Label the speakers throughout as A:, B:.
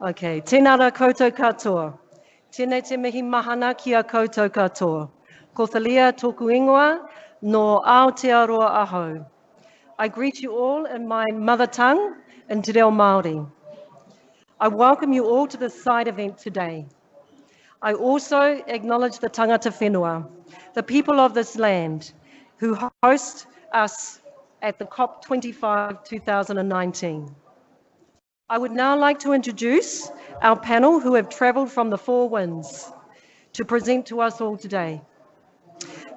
A: Okay, tēnara koutou katoa. Tēnei te mihi mahana ki a koutou katoa. Ko te lea tōku ingoa no Aotearoa ahau. I greet you all in my mother tongue, in Te Reo Māori. I welcome you all to this side event today. I also acknowledge the tangata whenua, the people of this land, who host us at the COP25 2019. I would now like to introduce our panel who have travelled from the four winds to present to us all today.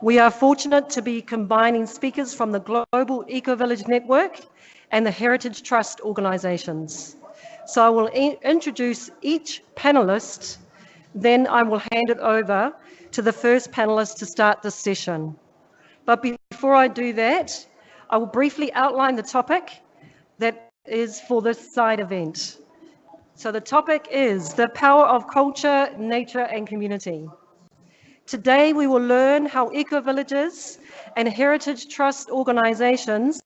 A: We are fortunate to be combining speakers from the Global Ecovillage Network and the Heritage Trust organisations. So I will introduce each panellist, then I will hand it over to the first panellist to start this session. But before I do that, I will briefly outline the topic that is for this side event. So the topic is the power of culture, nature and community. Today we will learn how eco-villages and heritage trust organisations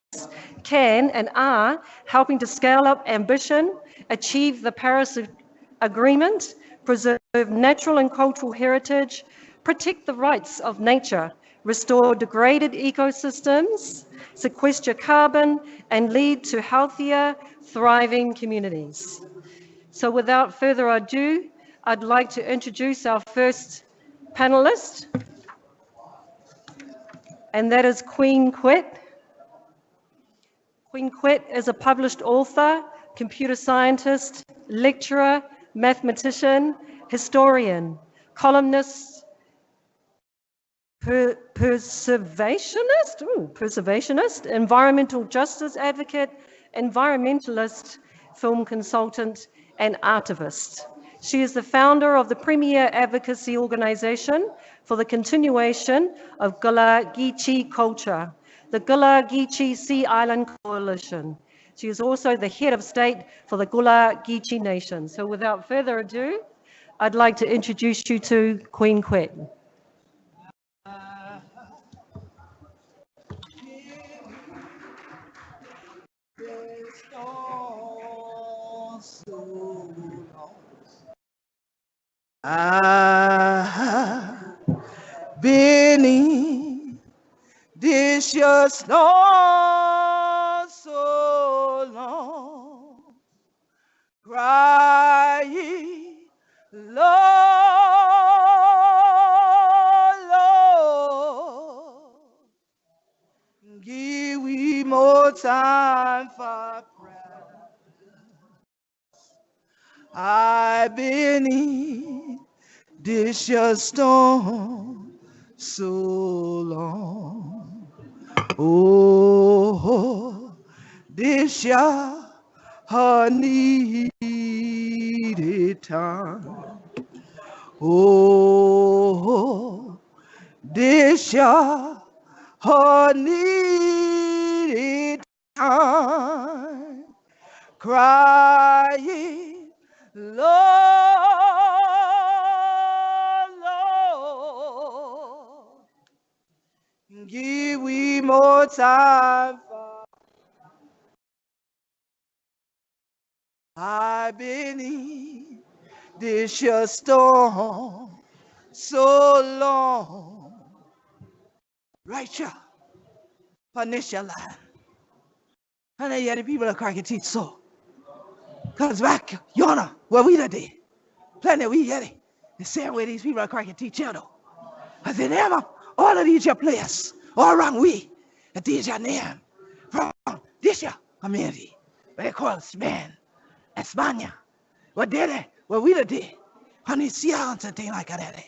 A: can and are helping to scale up ambition, achieve the Paris Agreement, preserve natural and cultural heritage, protect the rights of nature, restore degraded ecosystems, sequester carbon, and lead to healthier, thriving communities. So without further ado, I'd like to introduce our first panellist, and that is Queen Quet. Queen Quet is a published author, computer scientist, lecturer, mathematician, historian, columnist, preservationist, environmental justice advocate, environmentalist, film consultant, and artivist. She is the founder of the premier advocacy organisation for the continuation of Gula Geechee culture, the Gula Geechee Sea Island Coalition. She is also the head of state for the Gula Geechee Nation. So without further ado, I'd like to introduce you to Queen Quet.
B: I've been in this your snow so long, crying, Lord, Lord, give me more time for prayer. I've been in this your storm so long. Oh, this your hard needed time. Oh, this your hard needed time. Crying, Lord, Lord, give we more time. I've been in this your storm so long. Right here, Panisha land. And yet the people are cracking teeth so. Cause back yonder where we did, plenty we get it. The same way these people are cracking teeth other. Cause they name up all of these your players, all around we, that these your name from this your community. What they call Spain, España. What did they? What we did. Honey, see how and things like that.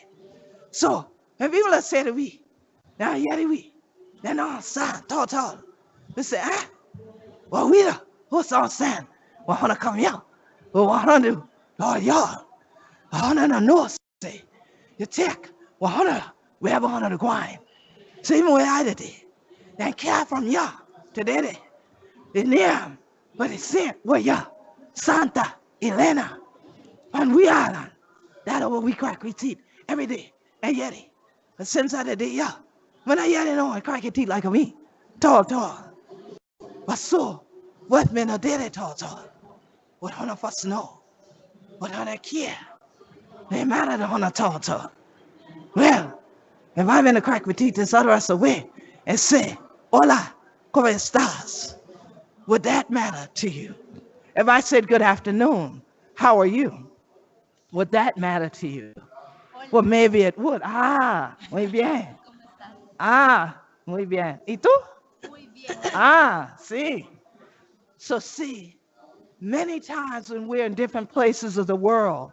B: So when people are saying to we, now yet we, then all sand, tall. They say, well we the who's on sand? 100 come here. Well, 100, Lord, y'all. 100 on north, say. You take 100, we have 100 grind. Same way I did it. Then care from ya to there. The name, but it's sent where ya, Santa Elena. And we island. That's what we crack we teeth every day. And yet, but since I did it, yeah. When I yet know I crack your teeth like me. Tall. But so, what men are dead tall. What none of us know. But on a kia, they matter on a toto. Well, if I'm in a crack with Titas others away and say, hola, ¿cómo estás? Would that matter to you? If I said good afternoon, how are you? Would that matter to you? Well, maybe it would. Ah, muy bien. Ah, muy bien. ¿Y tú? Muy bien. Ah, sí. So see, many times when we're in different places of the world,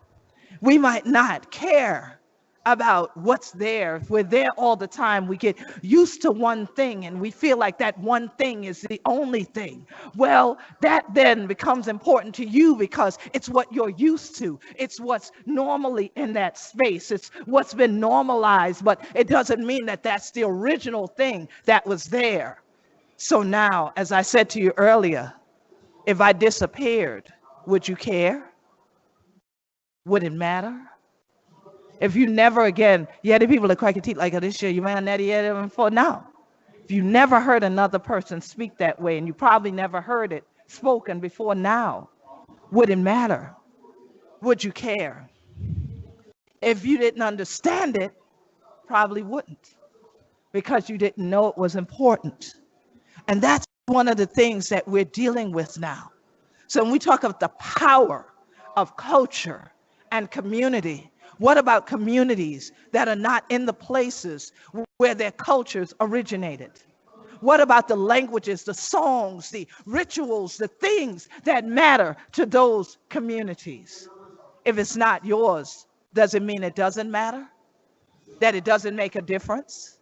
B: we might not care about what's there. If we're there all the time, we get used to one thing and we feel like that one thing is the only thing. Well, that then becomes important to you because it's what you're used to. It's what's normally in that space. It's what's been normalized, but it doesn't mean that that's the original thing that was there. So now, as I said to you earlier, if I disappeared, would you care? Would it matter? If you never again, yeah, the people that crack your teeth like this year, you might not hear before now. If you never heard another person speak that way, and you probably never heard it spoken before now, would it matter? Would you care? If you didn't understand it, probably wouldn't, because you didn't know it was important. And that's one of the things that we're dealing with now. So when we talk about the power of culture and community, what about communities that are not in the places where their cultures originated? What about the languages, the songs, the rituals, the things that matter to those communities? If it's not yours, does it mean it doesn't matter? That it doesn't make a difference?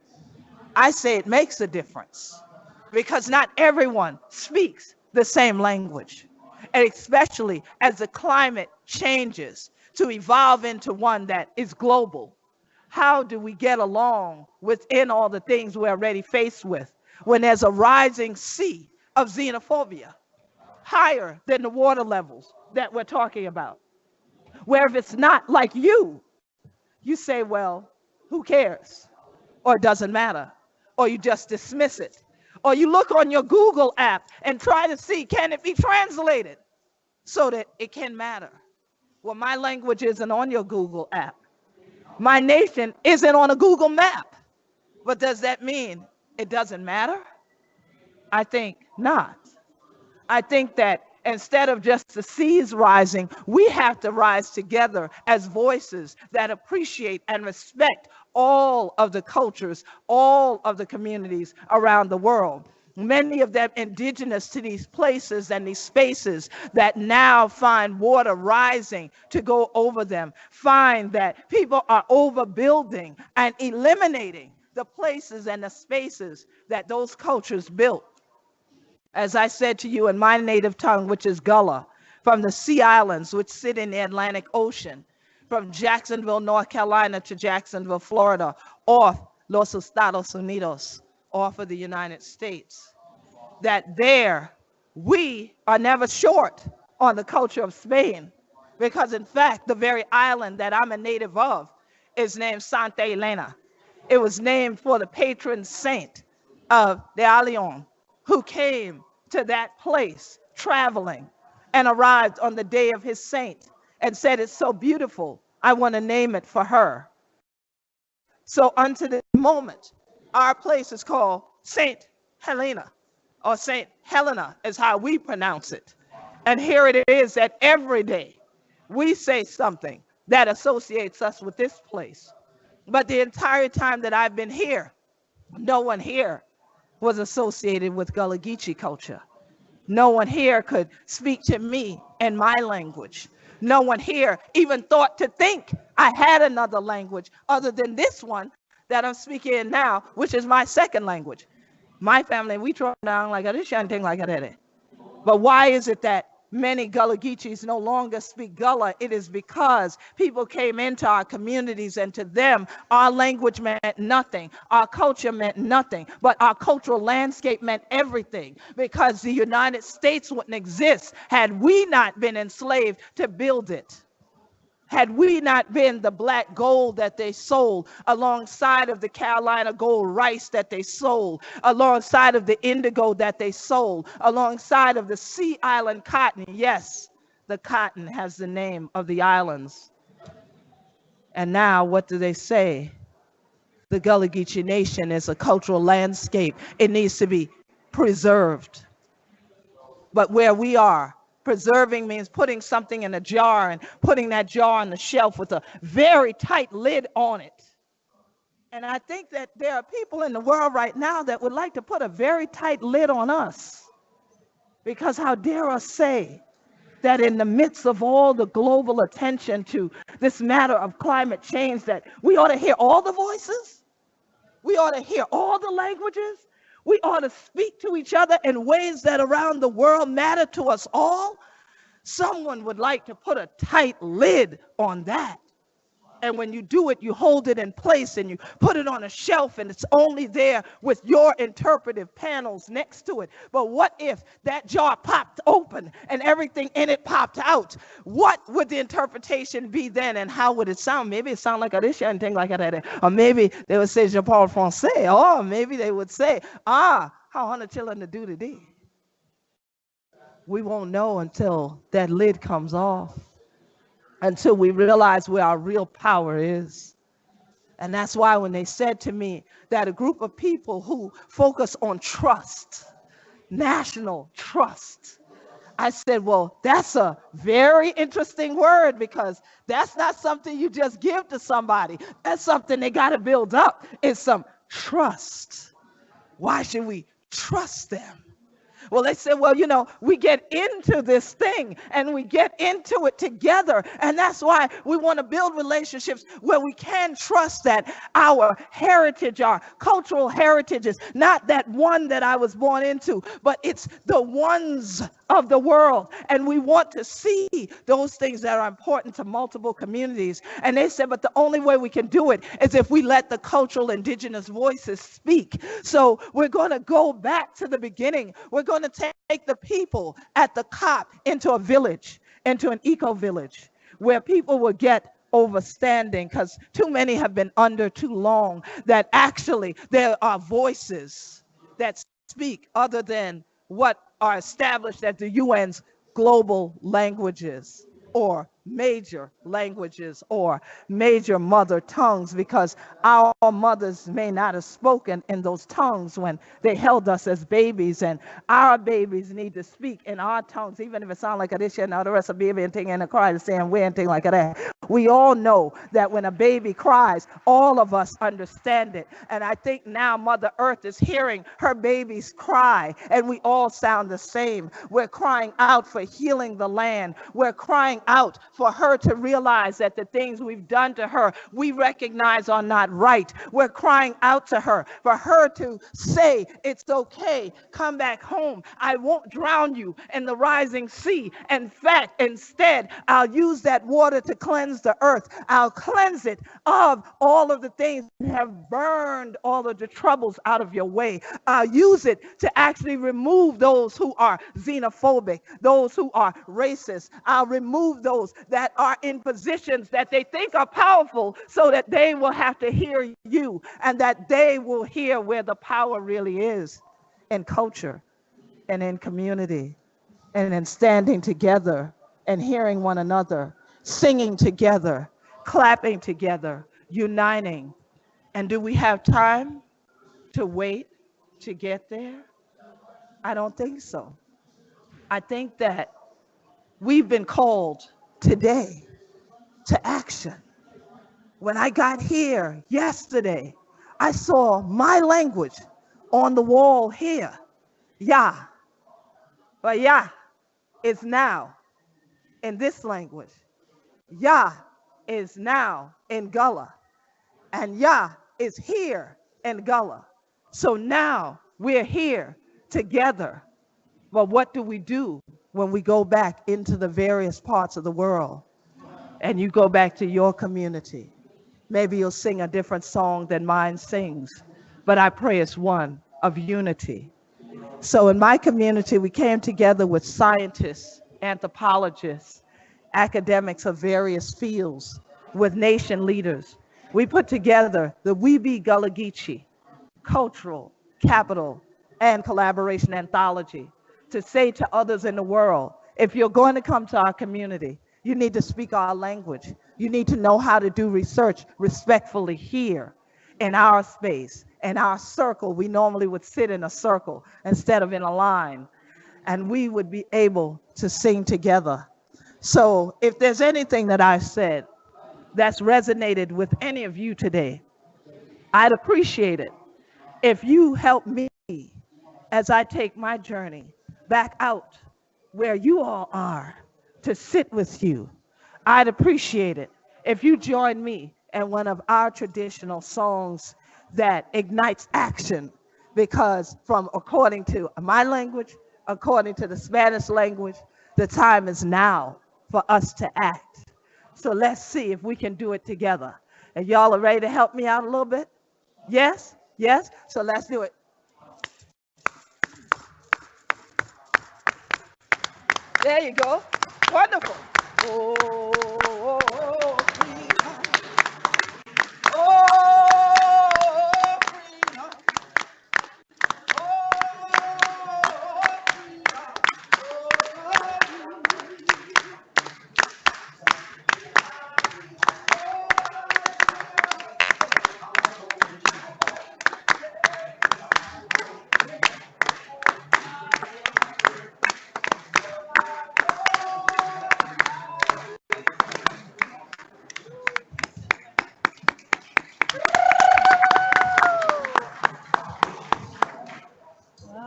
B: I say it makes a difference because not everyone speaks the same language. And especially as the climate changes to evolve into one that is global, how do we get along within all the things we're already faced with when there's a rising sea of xenophobia higher than the water levels that we're talking about? Where if it's not like you say, well, who cares? Or it doesn't matter. Or you just dismiss it. Or you look on your Google app and try to see, can it be translated so that it can matter? Well, my language isn't on your Google app. My nation isn't on a Google map. But does that mean it doesn't matter? I think not. I think that instead of just the seas rising, we have to rise together as voices that appreciate and respect all of the cultures, all of the communities around the world. Many of them indigenous to these places and these spaces that now find water rising to go over them, find that people are overbuilding and eliminating the places and the spaces that those cultures built. As I said to you in my native tongue, which is Gullah, from the Sea Islands, which sit in the Atlantic Ocean, from Jacksonville, North Carolina to Jacksonville, Florida, off Los Estados Unidos, off of the United States, that there we are never short on the culture of Spain, because in fact, the very island that I'm a native of is named Santa Elena. It was named for the patron saint of the Allion, who came to that place traveling and arrived on the day of his saint and said, it's so beautiful, I want to name it for her. So unto this moment, our place is called Saint Helena, or Saint Helena is how we pronounce it. And here it is that every day we say something that associates us with this place. But the entire time that I've been here, no one here was associated with Gullah Geechee culture. No one here could speak to me in my language. No one here even thought to think I had another language other than this one that I'm speaking in now, which is my second language. My family, we throw down like this and thing like that. But why is it that many Gullah Geechees no longer speak Gullah? It is because people came into our communities, and to them, our language meant nothing. Our culture meant nothing. But our cultural landscape meant everything, because the United States wouldn't exist had we not been enslaved to build it. Had we not been the black gold that they sold alongside of the Carolina gold rice that they sold, alongside of the indigo that they sold, alongside of the Sea Island cotton, yes, the cotton has the name of the islands. And now what do they say? The Gullah Geechee Nation is a cultural landscape. It needs to be preserved. But where we are, preserving means putting something in a jar and putting that jar on the shelf with a very tight lid on it. And I think that there are people in the world right now that would like to put a very tight lid on us. Because how dare us say that in the midst of all the global attention to this matter of climate change, that we ought to hear all the voices, we ought to hear all the languages, we ought to speak to each other in ways that around the world matter to us all. Someone would like to put a tight lid on that. And when you do it, you hold it in place and you put it on a shelf and it's only there with your interpretive panels next to it. But what if that jar popped open and everything in it popped out? What would the interpretation be then, and how would it sound? Maybe it sound like a this and thing like that. Or maybe they would say, Je parle français. Or maybe they would say, how Hana chillin to do today. We won't know until that lid comes off, until we realize where our real power is. And that's why when they said to me that a group of people who focus on trust, national trust, I said, well, that's a very interesting word, because that's not something you just give to somebody. That's something they got to build up. It's some trust. Why should we trust them? Well, they said, well, we get into this thing and we get into it together. And that's why we want to build relationships where we can trust that our heritage, our cultural heritage, is not that one that I was born into, but it's the ones of the world. And we want to see those things that are important to multiple communities. And they said, but the only way we can do it is if we let the cultural indigenous voices speak. So we're going to go back to the beginning. We're going to take the people at the COP into a village, into an eco-village, where people will get overstanding, because too many have been under too long, that actually there are voices that speak other than what are established as the UN's global languages, or major languages, or major mother tongues, because our mothers may not have spoken in those tongues when they held us as babies, and our babies need to speak in our tongues, even if it sounds like a this and the rest of baby and thing and a cry the same way and thing like that. We all know that when a baby cries, all of us understand it. And I think now Mother Earth is hearing her babies cry, and we all sound the same. We're crying out for healing the land. We're crying out for her to realize that the things we've done to her, we recognize are not right. We're crying out to her for her to say, it's okay, come back home. I won't drown you in the rising sea. In fact, instead, I'll use that water to cleanse the earth. I'll cleanse it of all of the things that have burned all of the troubles out of your way. I'll use it to actually remove those who are xenophobic, those who are racist. I'll remove those that are in positions that they think are powerful, so that they will have to hear you, and that they will hear where the power really is, in culture and in community, and in standing together and hearing one another, singing together, clapping together, uniting. And do we have time to wait to get there? I don't think so. I think that we've been called today to action. When I got here yesterday, I saw my language on the wall here, Ya. But Ya is now in this language. Ya is now in Gullah, and Ya is here in Gullah. So now we're here together. But what do we do when we go back into the various parts of the world, and you go back to your community? Maybe you'll sing a different song than mine sings, but I pray it's one of unity. So in my community, we came together with scientists, anthropologists, academics of various fields, with nation leaders. We put together the We Be Gullah Geechee Cultural, Capital, and Collaboration Anthology, to say to others in the world, If you're going to come to our community, you need to speak our language. You need to know how to do research respectfully here in our space, in our circle. We normally would sit in a circle instead of in a line, and we would be able to sing together. So if there's anything that I said that's resonated with any of you today, I'd appreciate it if you help me as I take my journey back out where you all are to sit with you. I'd appreciate it if you join me in one of our traditional songs that ignites action, because according to my language, according to the Spanish language, the time is now for us to act. So let's see if we can do it together. And y'all are ready to help me out a little bit? Yes? Yes? So let's do it. There you go. Wonderful. Oh, oh, oh, freedom. Oh, freedom.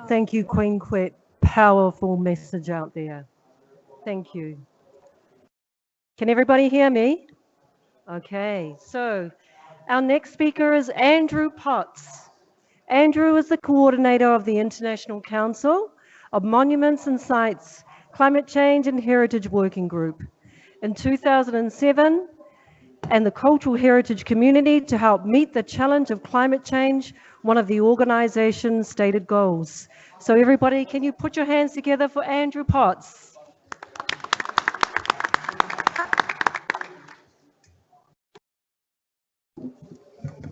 A: Thank you, Queen Quet. Powerful message out there. Thank you. Can everybody hear me? Okay, so our next speaker is Andrew Potts. Andrew is the coordinator of the International Council of Monuments and Sites Climate Change and Heritage Working Group in 2007, and the cultural heritage community to help meet the challenge of climate change, one of the organization's stated goals. So everybody, can you put your hands together for Andrew Potts?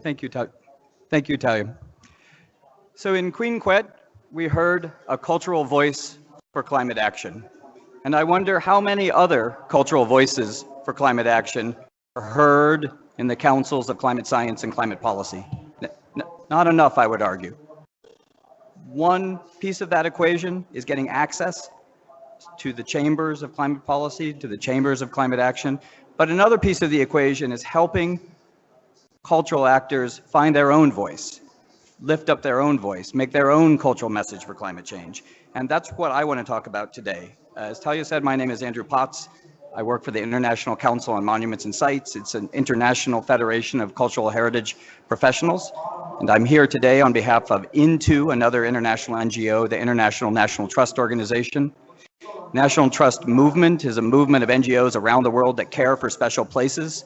C: Thank you, Talia. So in Queen Quet, we heard a cultural voice for climate action. And I wonder how many other cultural voices for climate action are heard in the councils of climate science and climate policy. Not enough, I would argue. One piece of that equation is getting access to the chambers of climate policy, to the chambers of climate action. But another piece of the equation is helping cultural actors find their own voice, lift up their own voice, make their own cultural message for climate change. And that's what I want to talk about today. As Talia said, my name is Andrew Potts. I work for the International Council on Monuments and Sites. It's an international federation of cultural heritage professionals. And I'm here today on behalf of INTO, another international NGO, the International National Trust Organization. National Trust Movement is a movement of NGOs around the world that care for special places.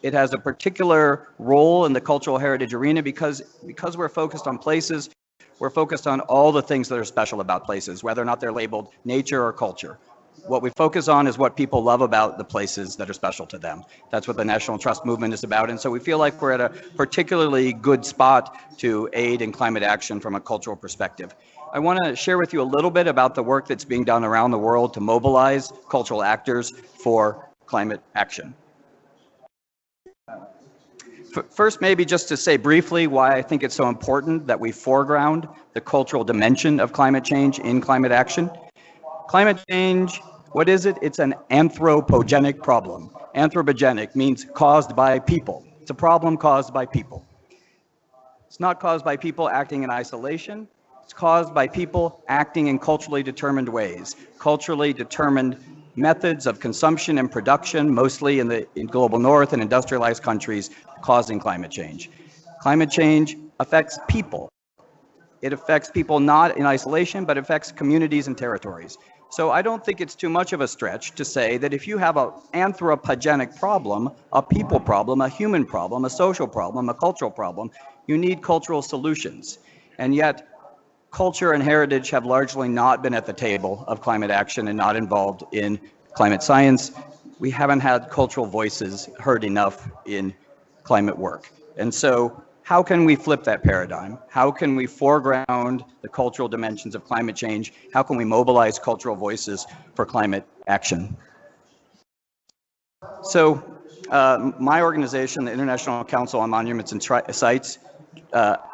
C: It has a particular role in the cultural heritage arena because we're focused on places, we're focused on all the things that are special about places, whether or not they're labeled nature or culture. What we focus on is what people love about the places that are special to them. That's what the National Trust Movement is about. And so we feel like we're at a particularly good spot to aid in climate action from a cultural perspective. I want to share with you a little bit about the work that's being done around the world to mobilize cultural actors for climate action. First, maybe just to say briefly why I think it's so important that we foreground the cultural dimension of climate change in climate action. Climate change, what is it? It's an anthropogenic problem. Anthropogenic means caused by people. It's a problem caused by people. It's not caused by people acting in isolation. It's caused by people acting in culturally determined ways, culturally determined methods of consumption and production, mostly in global north and industrialized countries, causing climate change. Climate change affects people. It affects people not in isolation, but affects communities and territories. So I don't think it's too much of a stretch to say that if you have an anthropogenic problem, a people problem, a human problem, a social problem, a cultural problem, you need cultural solutions. And yet, culture and heritage have largely not been at the table of climate action and not involved in climate science. We haven't had cultural voices heard enough in climate work. And so how can we flip that paradigm? How can we foreground the cultural dimensions of climate change? How can we mobilize cultural voices for climate action. So my organization, the International Council on Monuments and Sites,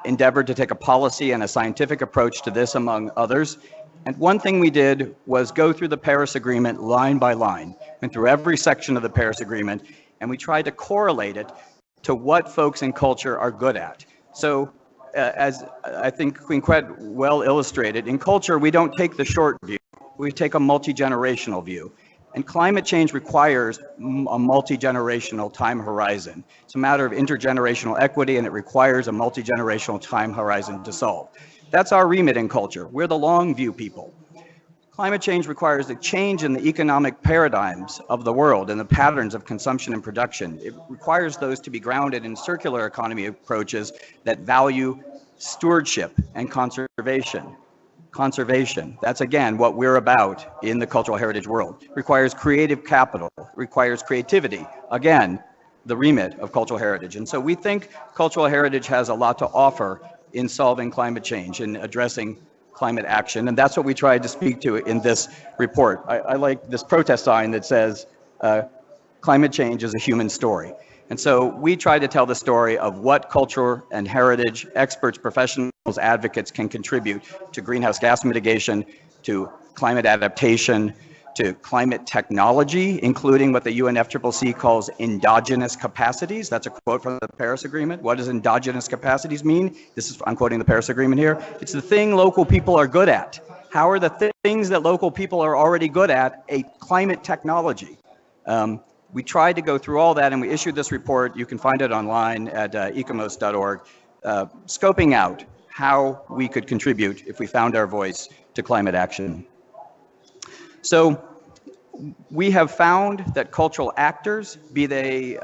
C: endeavored to take a policy and a scientific approach to this, among others. And one thing we did was go through the Paris Agreement line by line, went through every section of the Paris Agreement, and we tried to correlate it to what folks in culture are good at. So as I think Queen Quet well illustrated, in culture, we don't take the short view, we take a multi-generational view. And climate change requires a multi-generational time horizon. It's a matter of intergenerational equity, and it requires a multi-generational time horizon to solve. That's our remit in culture. We're the long view people. Climate change requires a change in the economic paradigms of the world and the patterns of consumption and production. It requires those to be grounded in circular economy approaches that value stewardship and conservation. Conservation, that's again what we're about in the cultural heritage world. Requires creative capital, requires creativity, again, the remit of cultural heritage. And so we think cultural heritage has a lot to offer in solving climate change and addressing climate action, and that's what we tried to speak to in this report. I like this protest sign that says, climate change is a human story. And so we try to tell the story of what culture and heritage experts, professionals, advocates can contribute to greenhouse gas mitigation, to climate adaptation, to climate technology, including what the UNFCCC calls endogenous capacities. That's a quote from the Paris Agreement. What does endogenous capacities mean? I'm quoting the Paris Agreement here. It's the thing local people are good at. How are the things that local people are already good at a climate technology? We tried to go through all that, and we issued this report. You can find it online at ecomos.org, scoping out how we could contribute, if we found our voice, to climate action. So we have found that cultural actors, be they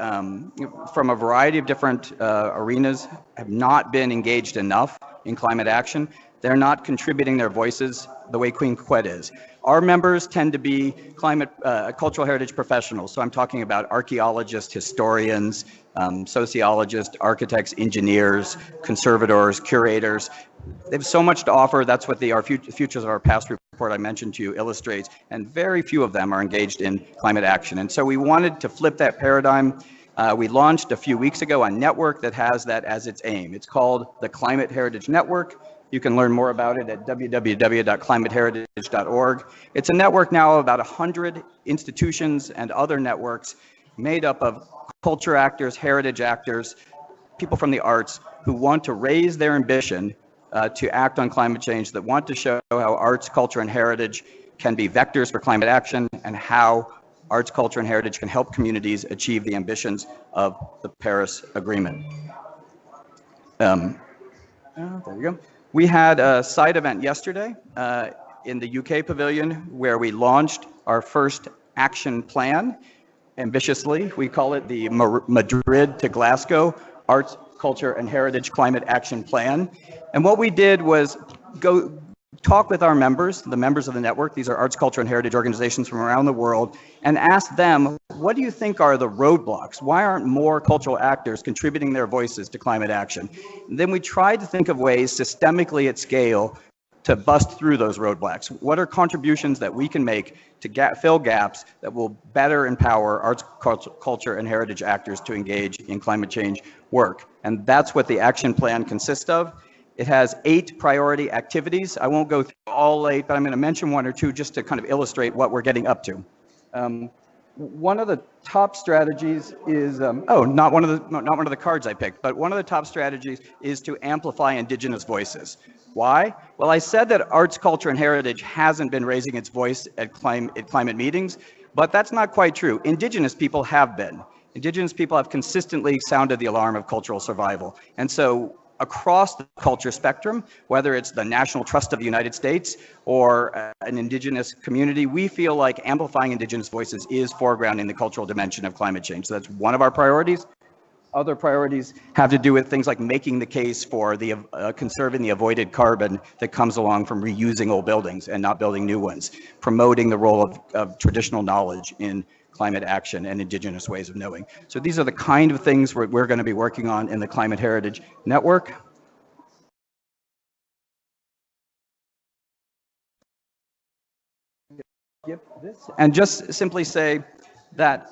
C: from a variety of different arenas, have not been engaged enough in climate action. They're not contributing their voices the way Queen Quet is. Our members tend to be climate cultural heritage professionals. So I'm talking about archaeologists, historians, sociologists, architects, engineers, conservators, curators. They have so much to offer. That's what our Futures of Our Past report I mentioned to you illustrates, and very few of them are engaged in climate action. And so we wanted to flip that paradigm. We launched a few weeks ago a network that has that as its aim. It's called the Climate Heritage Network. You can learn more about it at www.climateheritage.org. It's a network now of about 100 institutions and other networks made up of culture actors, heritage actors, people from the arts who want to raise their ambition to act on climate change, that want to show how arts, culture, and heritage can be vectors for climate action, and how arts, culture, and heritage can help communities achieve the ambitions of the Paris Agreement. There you go. We had a side event yesterday in the UK pavilion where we launched our first action plan. Ambitiously, we call it the Madrid to Glasgow Arts, Culture, and Heritage Climate Action Plan. And what we did was go talk with our members, the members of the network. These are arts, culture, and heritage organizations from around the world, and ask them, what do you think are the roadblocks? Why aren't more cultural actors contributing their voices to climate action? And then we tried to think of ways systemically at scale to bust through those roadblocks. What are contributions that we can make to fill gaps that will better empower arts, culture, and heritage actors to engage in climate change work? And that's what the action plan consists of. It has 8 priority activities. I won't go through all 8, but I'm going to mention 1 or 2 just to kind of illustrate what we're getting up to. One of the top strategies is not one of the cards I picked, but one of the top strategies is to amplify Indigenous voices. Why? Well, I said that arts, culture, and heritage hasn't been raising its voice at climate meetings, but that's not quite true. Indigenous people have been. Indigenous people have consistently sounded the alarm of cultural survival. And so across the culture spectrum, whether it's the National Trust of the United States or an Indigenous community, we feel like amplifying Indigenous voices is foregrounding the cultural dimension of climate change. So that's one of our priorities. Other priorities have to do with things like making the case for the conserving the avoided carbon that comes along from reusing old buildings and not building new ones, promoting the role of traditional knowledge in climate action and Indigenous ways of knowing. So these are the kind of things we're going to be working on in the Climate Heritage Network. skip this and just simply say that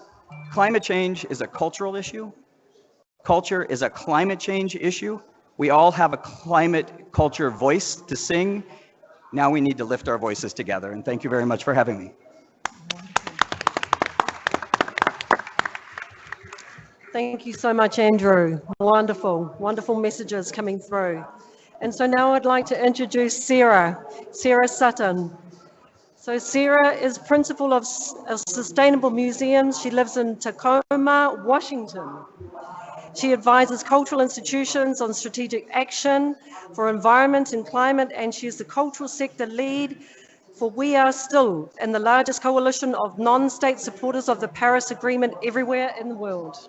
C: climate change is a cultural issue. Culture is a climate change issue. We all have a climate culture voice to sing. Now we need to lift our voices together. And thank you very much for having me.
A: Thank you so much, Andrew. Wonderful, wonderful messages coming through. And so now I'd like to introduce Sarah Sutton. So Sarah is principal of Sustainable Museums. She lives in Tacoma, Washington. She advises cultural institutions on strategic action for environment and climate, and she is the cultural sector lead for We Are Still, and the largest coalition of non-state supporters of the Paris Agreement everywhere in the world.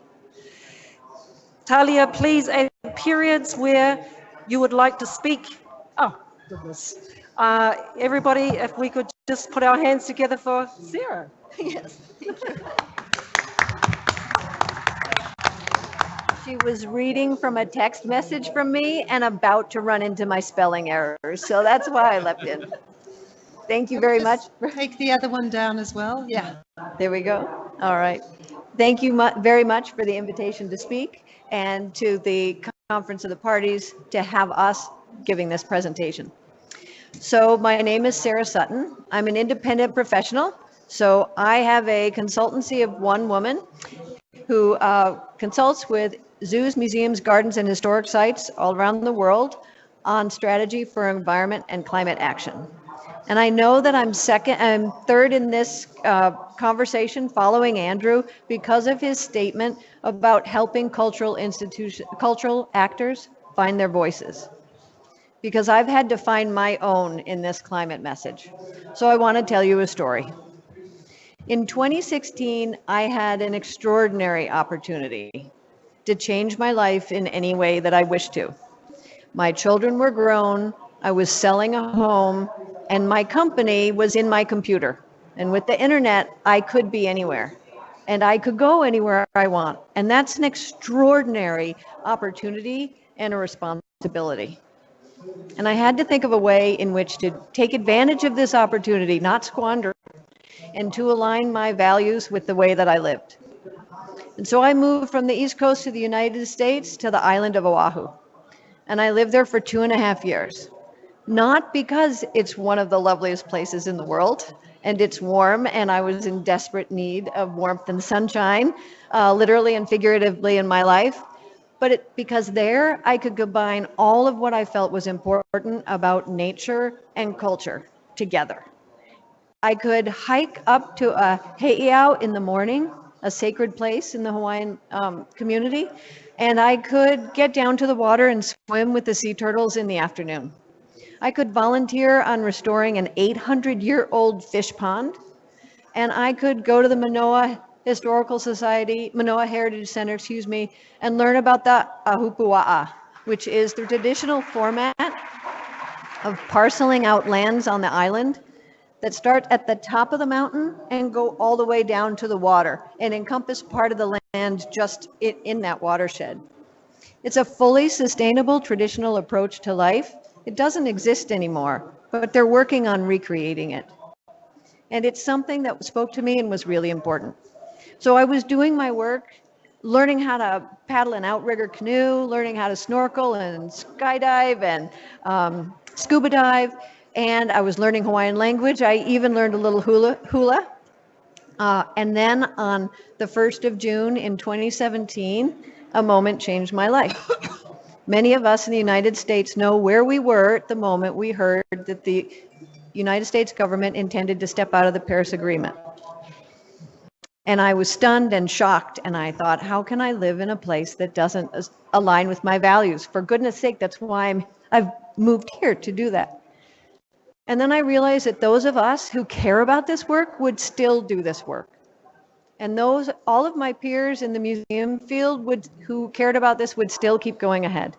A: Talia, please add periods where you would like to speak. Oh, goodness. Everybody, if we could just put our hands together for Sarah.
D: Yes, thank you. She was reading from a text message from me and about to run into my spelling errors, so that's why I leapt in. Thank you very much.
E: Take the other one down as well. Yeah.
D: There we go. All right. Thank you very much for the invitation to speak and to the Conference of the Parties to have us giving this presentation. So my name is Sarah Sutton. I'm an independent professional. So I have a consultancy of one woman who consults with zoos, museums, gardens, and historic sites all around the world on strategy for environment and climate action. And I know that I'm third in this conversation following Andrew because of his statement about helping cultural actors find their voices. Because I've had to find my own in this climate message. So I want to tell you a story. In 2016, I had an extraordinary opportunity to change my life in any way that I wished to. My children were grown, I was selling a home, and my company was in my computer. And with the internet, I could be anywhere. And I could go anywhere I want. And that's an extraordinary opportunity and a responsibility. And I had to think of a way in which to take advantage of this opportunity, not squander it, and to align my values with the way that I lived. And so I moved from the East Coast of the United States to the island of Oahu. And I lived there for 2.5 years. Not because it's one of the loveliest places in the world, and it's warm, and I was in desperate need of warmth and sunshine, literally and figuratively in my life, but because there I could combine all of what I felt was important about nature and culture together. I could hike up to a heiau in the morning, a sacred place in the Hawaiian community, and I could get down to the water and swim with the sea turtles in the afternoon. I could volunteer on restoring an 800-year-old fish pond, and I could go to the Manoa Heritage Center, and learn about the ahupua'a, which is the traditional format of parceling out lands on the island that start at the top of the mountain and go all the way down to the water and encompass part of the land just in that watershed. It's a fully sustainable traditional approach to life. It doesn't exist anymore, but they're working on recreating it. And it's something that spoke to me and was really important. So I was doing my work, learning how to paddle an outrigger canoe, learning how to snorkel and skydive and scuba dive, and I was learning Hawaiian language. I even learned a little hula. And then on the 1st of June in 2017, a moment changed my life. Many of us in the United States know where we were at the moment we heard that the United States government intended to step out of the Paris Agreement. And I was stunned and shocked, and I thought, how can I live in a place that doesn't align with my values? For goodness sake, that's why I've moved here to do that. And then I realized that those of us who care about this work would still do this work. And all of my peers in the museum field who cared about this would still keep going ahead.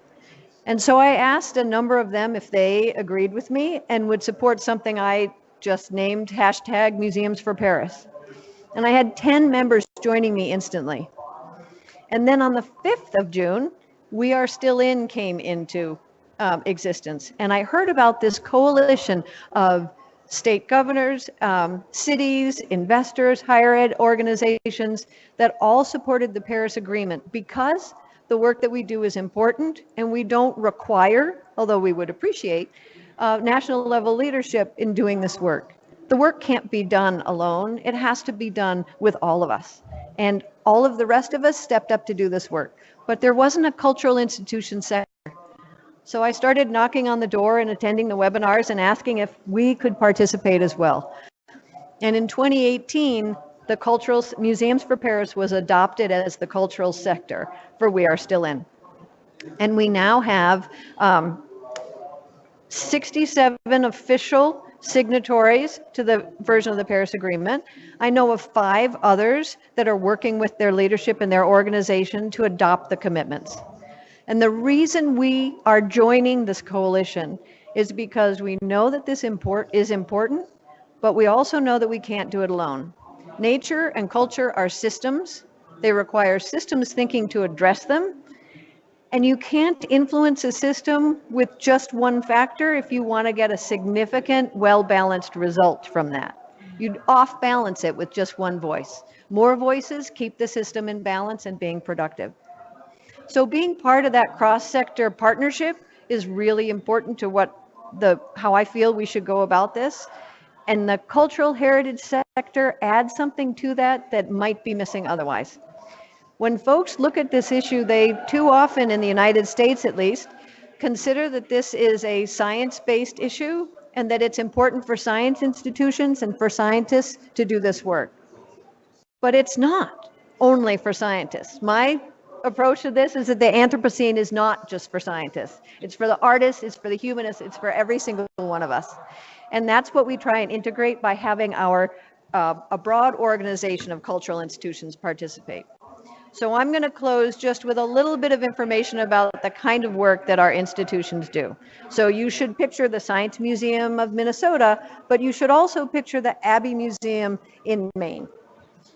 D: And so I asked a number of them if they agreed with me and would support something I just named #MuseumsForParis. And I had 10 members joining me instantly. And then on the 5th of June, We Are Still came into existence. And I heard about this coalition of state governors, cities, investors, higher ed organizations that all supported the Paris Agreement because the work that we do is important and we don't require, although we would appreciate, national level leadership in doing this work. The work can't be done alone. It has to be done with all of us. And all of the rest of us stepped up to do this work. But there wasn't a cultural institution sector. So I started knocking on the door and attending the webinars and asking if we could participate as well. And in 2018, the Cultural Museums for Paris was adopted as the cultural sector for We Are Still In. And we now have 67 official signatories to the version of the Paris Agreement. I know of 5 others that are working with their leadership and their organization to adopt the commitments. And the reason we are joining this coalition is because we know that this is important, but we also know that we can't do it alone. Nature and culture are systems. They require systems thinking to address them. And you can't influence a system with just one factor if you want to get a significant, well-balanced result from that. You'd off-balance it with just one voice. More voices keep the system in balance and being productive. So being part of that cross-sector partnership is really important to how I feel we should go about this. And the cultural heritage sector adds something to that might be missing otherwise. When folks look at this issue, they too often, in the United States at least, consider that this is a science-based issue and that it's important for science institutions and for scientists to do this work. But it's not only for scientists. My approach to this is that the Anthropocene is not just for scientists. It's for the artists, it's for the humanists, it's for every single one of us. And that's what we try and integrate by having a broad organization of cultural institutions participate. So I'm going to close just with a little bit of information about the kind of work that our institutions do. So you should picture the Science Museum of Minnesota, but you should also picture the Abbey Museum in Maine.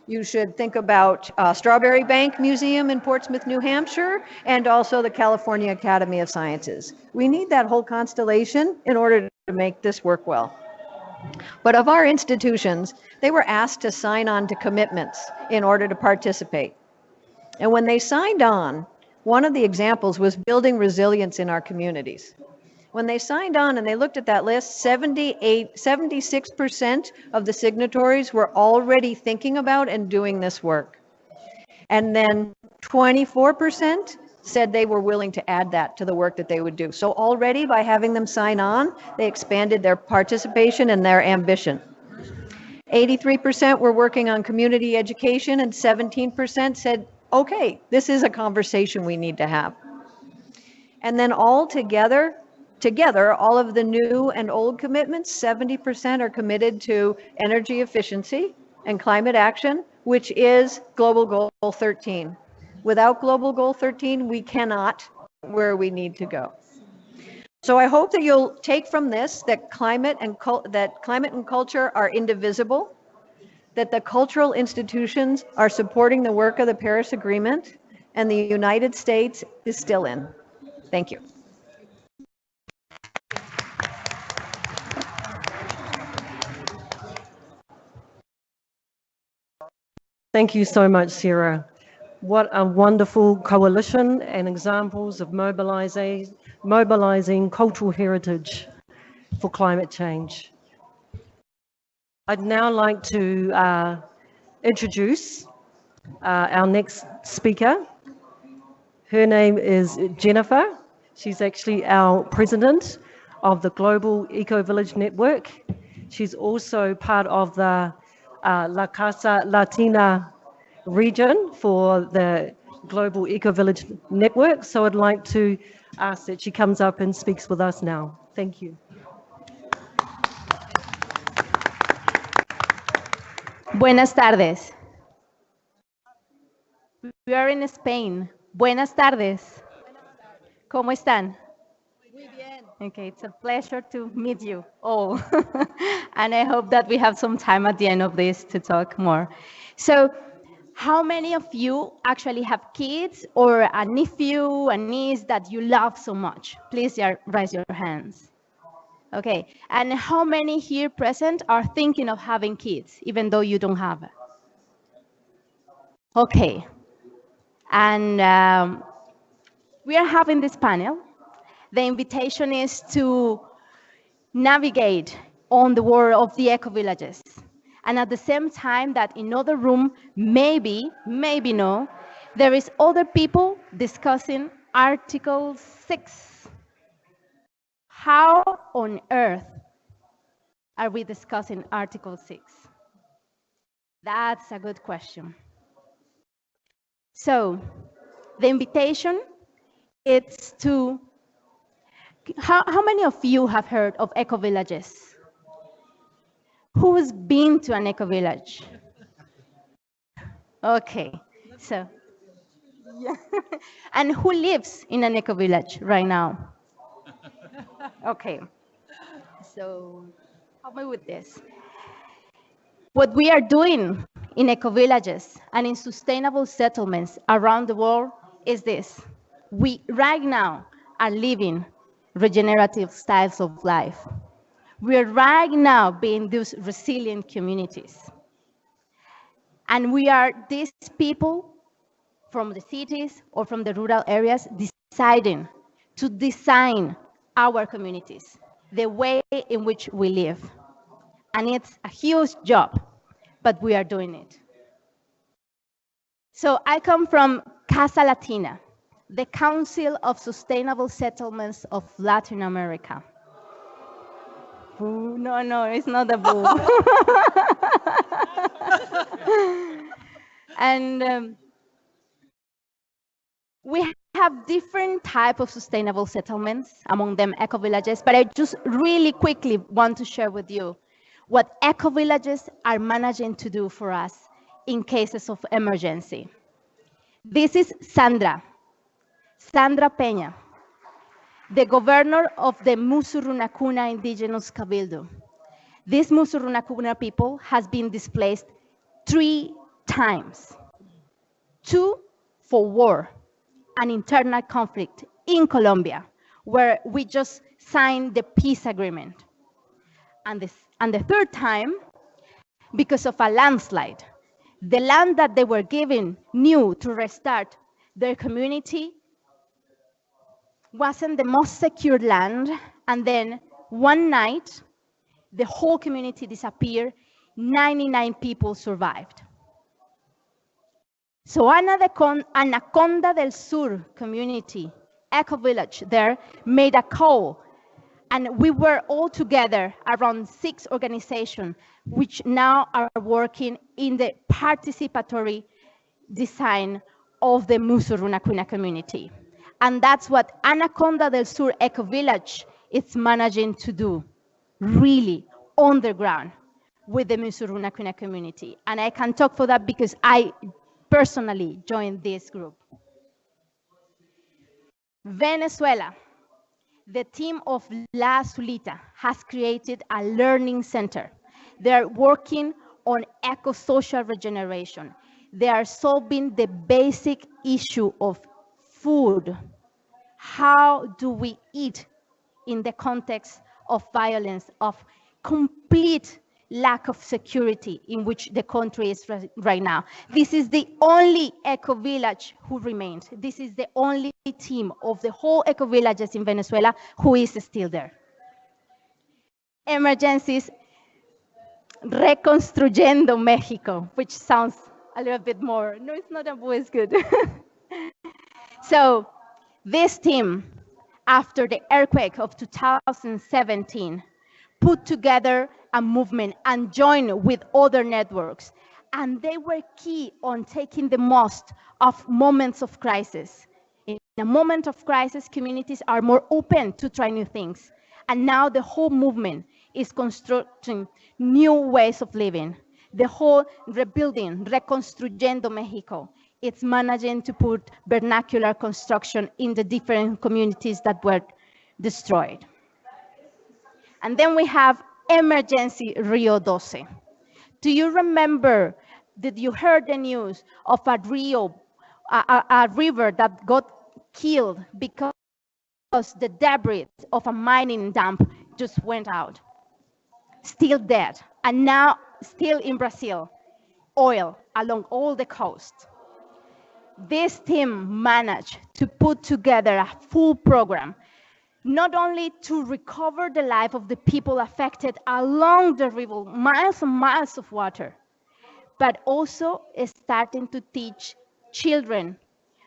D: You should think about Strawberry Bank Museum in Portsmouth, New Hampshire, and also the California Academy of Sciences. We need that whole constellation in order to make this work well. But of our institutions, they were asked to sign on to commitments in order to participate. And when they signed on, one of the examples was building resilience in our communities. When they signed on and they looked at that list, 76% of the signatories were already thinking about and doing this work. And then 24% said they were willing to add that to the work that they would do. So already by having them sign on, they expanded their participation and their ambition. 83% were working on community education and 17% said, okay, this is a conversation we need to have. And then all together, all of the new and old commitments, 70% are committed to energy efficiency and climate action, which is Global Goal 13. Without Global Goal 13, we cannot where we need to go. So I hope that you'll take from this that climate and culture are indivisible, that the cultural institutions are supporting the work of the Paris Agreement, and the United States is still in. Thank you.
A: Thank you so much, Sarah. What a wonderful coalition and examples of mobilizing cultural heritage for climate change. I'd now like to introduce our next speaker. Her name is Jennifer. She's actually our president of the Global Ecovillage Network. She's also part of the La Casa Latina region for the Global Ecovillage Network. So I'd like to ask that she comes up and speaks with us now. Thank you.
F: Buenas tardes. We are in Spain. Buenas tardes. ¿Cómo están?
D: Muy bien.
F: Okay, it's a pleasure to meet you all. And I hope that we have some time at the end of this to talk more. So, how many of you actually have kids or a nephew, a niece that you love so much? Please raise your hands. Okay, and how many here present are thinking of having kids, even though you don't have it? Okay, and we are having this panel. The invitation is to navigate on the world of the eco-villages. And at the same time that in other room, maybe no, there is other people discussing Article 6. How on earth are we discussing Article 6? That's a good question. So the invitation is to, how many of you have heard of eco-villages? Who's been to an eco-village? Okay, so, yeah. And who lives in an eco-village right now? Okay, so help me with this. What we are doing in eco-villages and in sustainable settlements around the world is this. We right now are living regenerative styles of life. We are right now being those resilient communities. And we are these people from the cities or from the rural areas deciding to design our communities, the way in which we live. And it's a huge job, but we are doing it. So I come from Casa Latina, the Council of Sustainable Settlements of Latin America. Boo, no, it's not a boo. And we have different types of sustainable settlements, among them eco-villages, but I just really quickly want to share with you what eco-villages are managing to do for us in cases of emergency. This is Sandra Peña, the governor of the Musurunacuna indigenous Cabildo. This Musurunacuna people has been displaced 3 times. 2 for war, an internal conflict in Colombia, where we just signed the peace agreement. And the 3rd time, because of a landslide. The land that they were given new to restart their community wasn't the most secure land, and then one night, the whole community disappeared, 99 people survived. So Anaconda del Sur community, eco-village there, made a call, and we were all together around 6 organizations, which now are working in the participatory design of the Musurunacuna community. And that's what Anaconda del Sur Eco-Village is managing to do, really on the ground with the Musurunacuna community. And I can talk for that because I personally joined this group. Venezuela, the team of La Zulita has created a learning center. They are working on eco-social regeneration. They are solving the basic issue of food. How do we eat in the context of violence, of complete lack of security in which the country is right now? This is the only eco-village who remains. This is the only team of the whole eco-villages in Venezuela who is still there. Emergencies, Reconstruyendo Mexico, which sounds a little bit more, no, it's not a boo, it's good. So this team, after the earthquake of 2017, put together a movement and joined with other networks. And they were key on taking the most of moments of crisis. In a moment of crisis, communities are more open to try new things. And now the whole movement is constructing new ways of living. The whole rebuilding, Reconstruyendo Mexico, it's managing to put vernacular construction in the different communities that were destroyed. And then we have Emergency Rio 12. Do you remember, did you hear the news of a river that got killed because the debris of a mining dump just went out, still dead. And now, still in Brazil, oil along all the coast. This team managed to put together a full program, not only to recover the life of the people affected along the river, miles and miles of water, but also starting to teach children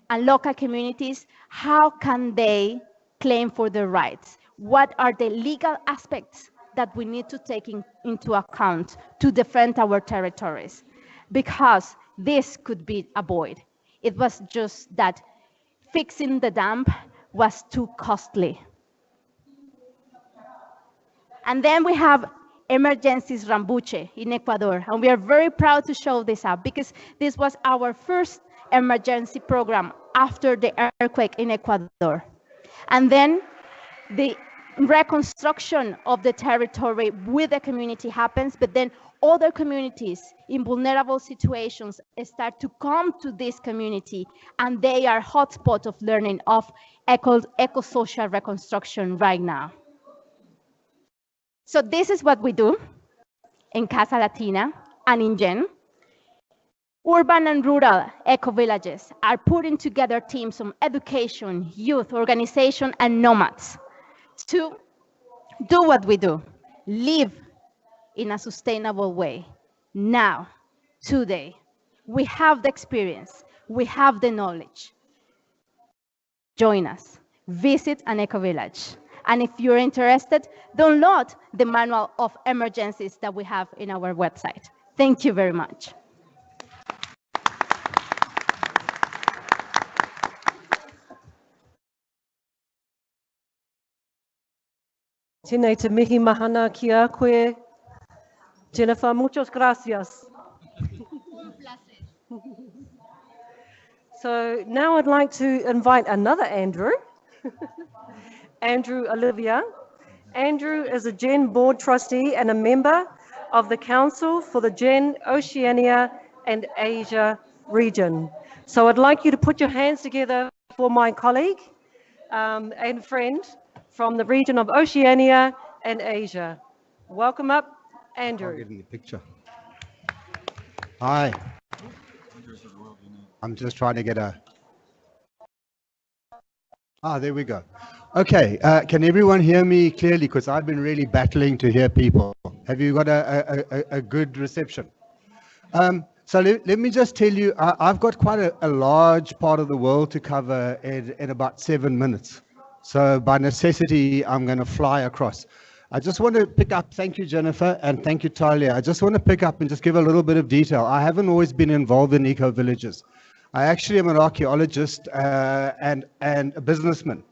F: and local communities how can they claim for their rights. What are the legal aspects that we need to take into account to defend our territories? Because this could be avoided. It was just that fixing the dam was too costly. And then we have Emergencies Rambuche in Ecuador. And we are very proud to show this up because this was our first emergency program after the earthquake in Ecuador. And then the reconstruction of the territory with the community happens, but then other communities in vulnerable situations start to come to this community, and they are hotspot of learning of eco-social reconstruction right now. So this is what we do in Casa Latina and in GEN. Urban and rural eco-villages are putting together teams from education, youth, organization, and nomads to do what we do, live in a sustainable way. Now, today, we have the experience, we have the knowledge. Join us, visit an eco-village. And if you're interested, download the manual of emergencies that we have in our website. Thank you very much.
A: Tēnei te mihi mahana ki a koe. Jennifer, muchas gracias. So now I'd like to invite another Andrew. Andrew Olivia. Andrew is a GEN board trustee and a member of the Council for the GEN Oceania and Asia region. So I'd like you to put your hands together for my colleague and friend from the region of Oceania and Asia. Welcome up, Andrew.
G: I'll get in the picture. Hi. I'm just trying to get a... there we go. Okay, can everyone hear me clearly? Because I've been really battling to hear people. Have you got a good reception? So let me just tell you, I've got quite a large part of the world to cover in about 7 minutes. So by necessity, I'm going to fly across. I just want to pick up, thank you, Jennifer, and thank you, Talia. I just want to pick up and just give a little bit of detail. I haven't always been involved in eco-villages. I actually am an archaeologist and a businessman.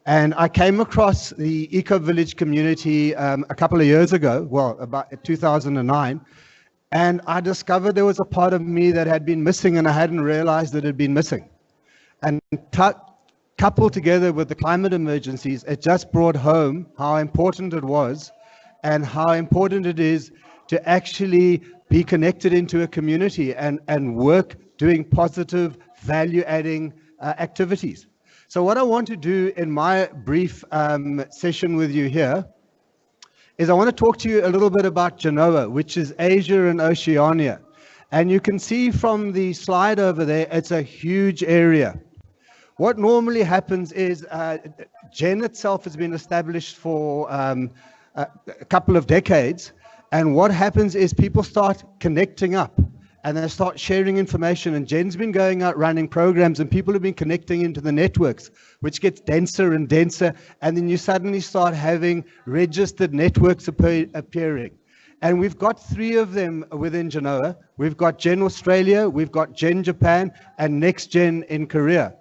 G: And I came across the eco-village community a couple of years ago, well, about 2009, and I discovered there was a part of me that had been missing, and I hadn't realized that it had been missing. And coupled together with the climate emergencies, it just brought home how important it was and how important it is to actually be connected into a community and work doing positive, value-adding activities. So what I want to do in my brief session with you here is I want to talk to you a little bit about Genoa, which is Asia and Oceania. And you can see from the slide over there, it's a huge area. What normally happens is GEN itself has been established for a couple of decades. And what happens is people start connecting up and they start sharing information, and GEN's been going out running programs, and people have been connecting into the networks, which gets denser and denser, and then you suddenly start having registered networks appearing. And we've got 3 of them within Genoa. We've got GEN Australia, we've got GEN Japan, and Next Gen in Korea.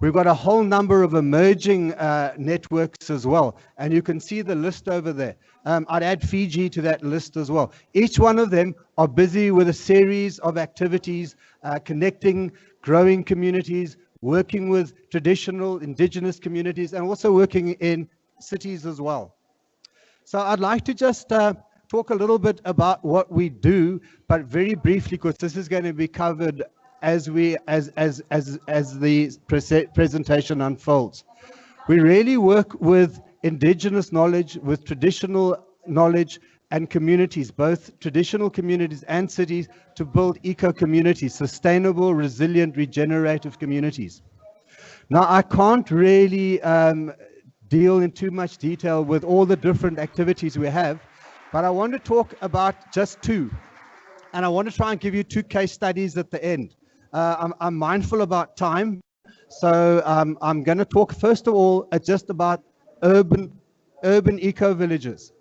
G: We've got a whole number of emerging networks as well, and you can see the list over there. I'd add Fiji to that list as well. Each one of them are busy with a series of activities, connecting, growing communities, working with traditional indigenous communities, and also working in cities as well. So I'd like to just talk a little bit about what we do, but very briefly, because this is going to be covered as the presentation unfolds. We really work with indigenous knowledge with traditional knowledge and communities, both traditional communities and cities, to build eco-communities, sustainable, resilient, regenerative communities. Now, I can't really deal in too much detail with all the different activities we have, but I want to talk about just two. And I want to try and give you two case studies at the end. I'm mindful about time, so I'm going to talk first of all just about urban eco-villages,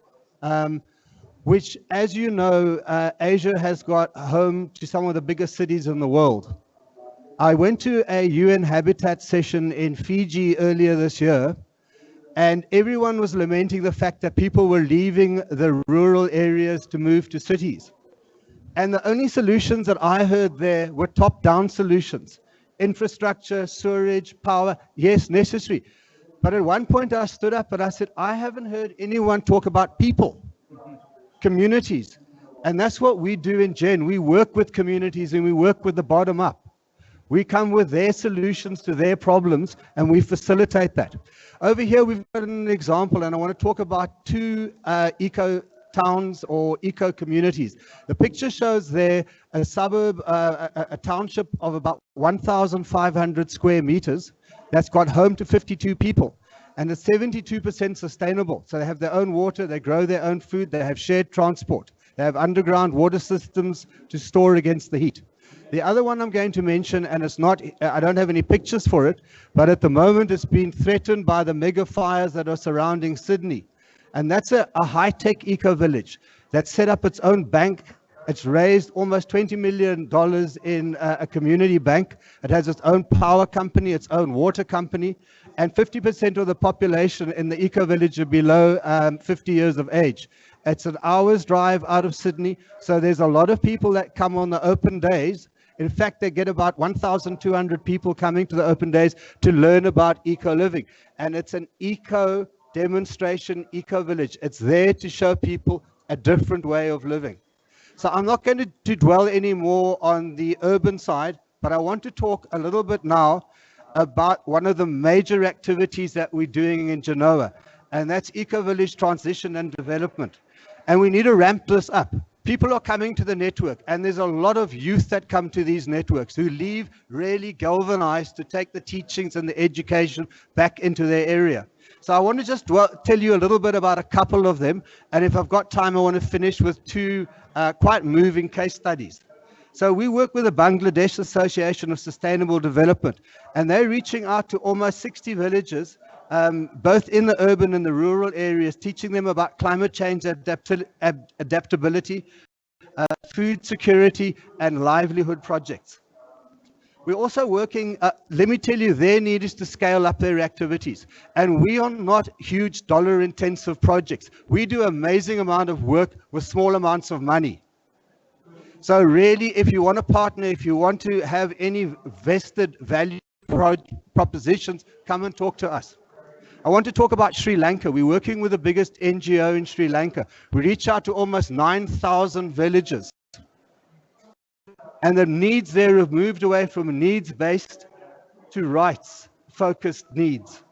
G: which, as you know, Asia has got home to some of the biggest cities in the world. I went to a UN Habitat session in Fiji earlier this year, and everyone was lamenting the fact that people were leaving the rural areas to move to cities. And the only solutions that I heard there were top-down solutions. Infrastructure, sewerage, power, yes, necessary. But at one point I stood up and I said, I haven't heard anyone talk about people, communities. And that's what we do in Gen. We work with communities and we work with the bottom up. We come with their solutions to their problems and we facilitate that. Over here we've got an example, and I want to talk about two eco towns or eco communities. The picture shows there a suburb, a township of about 1,500 square meters that's got home to 52 people, and it's 72% sustainable. So they have their own water, they grow their own food, they have shared transport, they have underground water systems to store against the heat. The other one I'm going to mention, and it's not, I don't have any pictures for it, but at the moment it's been threatened by the mega fires that are surrounding Sydney. And that's a high-tech eco-village that set up its own bank. It's raised almost $20 million in a community bank. It has its own power company, its own water company, and 50% of the population in the eco-village are below 50 years of age. It's an hour's drive out of Sydney, so there's a lot of people that come on the open days. In fact, they get about 1,200 people coming to the open days to learn about eco-living. And it's an eco demonstration eco-village. It's there to show people a different way of living. So I'm not going to dwell anymore on the urban side, but I want to talk a little bit now about one of the major activities that we're doing in Genoa, and that's eco-village transition and development. And we need to ramp this up. People are coming to the network, and there's a lot of youth that come to these networks who leave really galvanized to take the teachings and the education back into their area. So I want to just tell you a little bit about a couple of them, and if I've got time, I want to finish with two quite moving case studies. So we work with the Bangladesh Association of Sustainable Development, and they're reaching out to almost 60 villages, both in the urban and the rural areas, teaching them about climate change adaptability, food security, and livelihood projects. We're also working, let me tell you, their need is to scale up their activities. And we are not huge dollar-intensive projects. We do amazing amount of work with small amounts of money. So really, if you want to partner, if you want to have any vested value propositions, come and talk to us. I want to talk about Sri Lanka. We're working with the biggest NGO in Sri Lanka. We reach out to almost 9,000 villages. And the needs there have moved away from needs-based to rights-focused needs.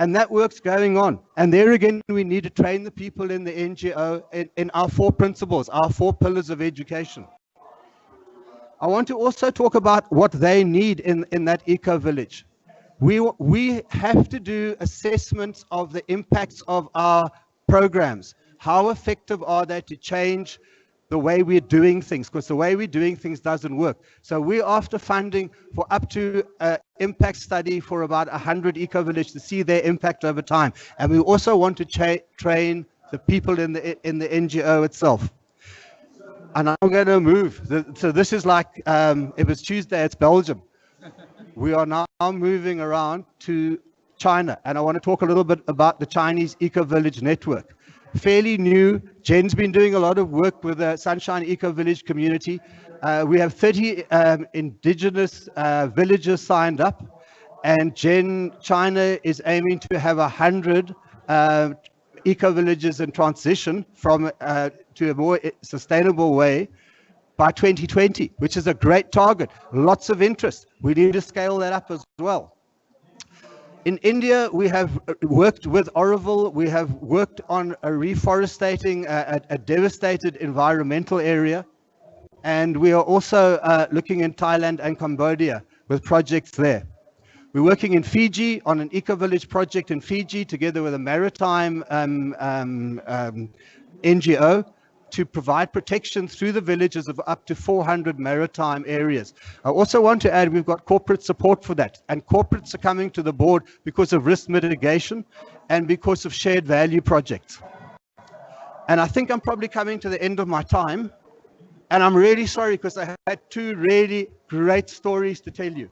G: And that work's going on. And there again, we need to train the people in the NGO in our four principles, our four pillars of education. I want to also talk about what they need in that eco-village. We have to do assessments of the impacts of our programs. How effective are they to change the way we're doing things? Because the way we're doing things doesn't work. So we're after funding for up to an impact study for about 100 eco-villages to see their impact over time. And we also want to train the people in the NGO itself. And I'm going to move. So this is like, if it's Tuesday, it's Belgium. We are now moving around to China, and I want to talk a little bit about the Chinese Ecovillage Network. Fairly new. Jen's been doing a lot of work with the Sunshine Ecovillage community. We have 30 indigenous villages signed up, and China is aiming to have 100 eco-villages in transition from to a more sustainable way by 2020, which is a great target. Lots of interest. We need to scale that up as well. In India, we have worked with Oroville. We have worked on a reforestating a devastated environmental area. And we are also looking in Thailand and Cambodia with projects there. We're working in Fiji on an eco-village project in Fiji together with a maritime NGO to provide protection through the villages of up to 400 maritime areas. I also want to add we've got corporate support for that, and corporates are coming to the board because of risk mitigation and because of shared value projects. And I think I'm probably coming to the end of my time, and I'm really sorry because I had two really great stories to tell you.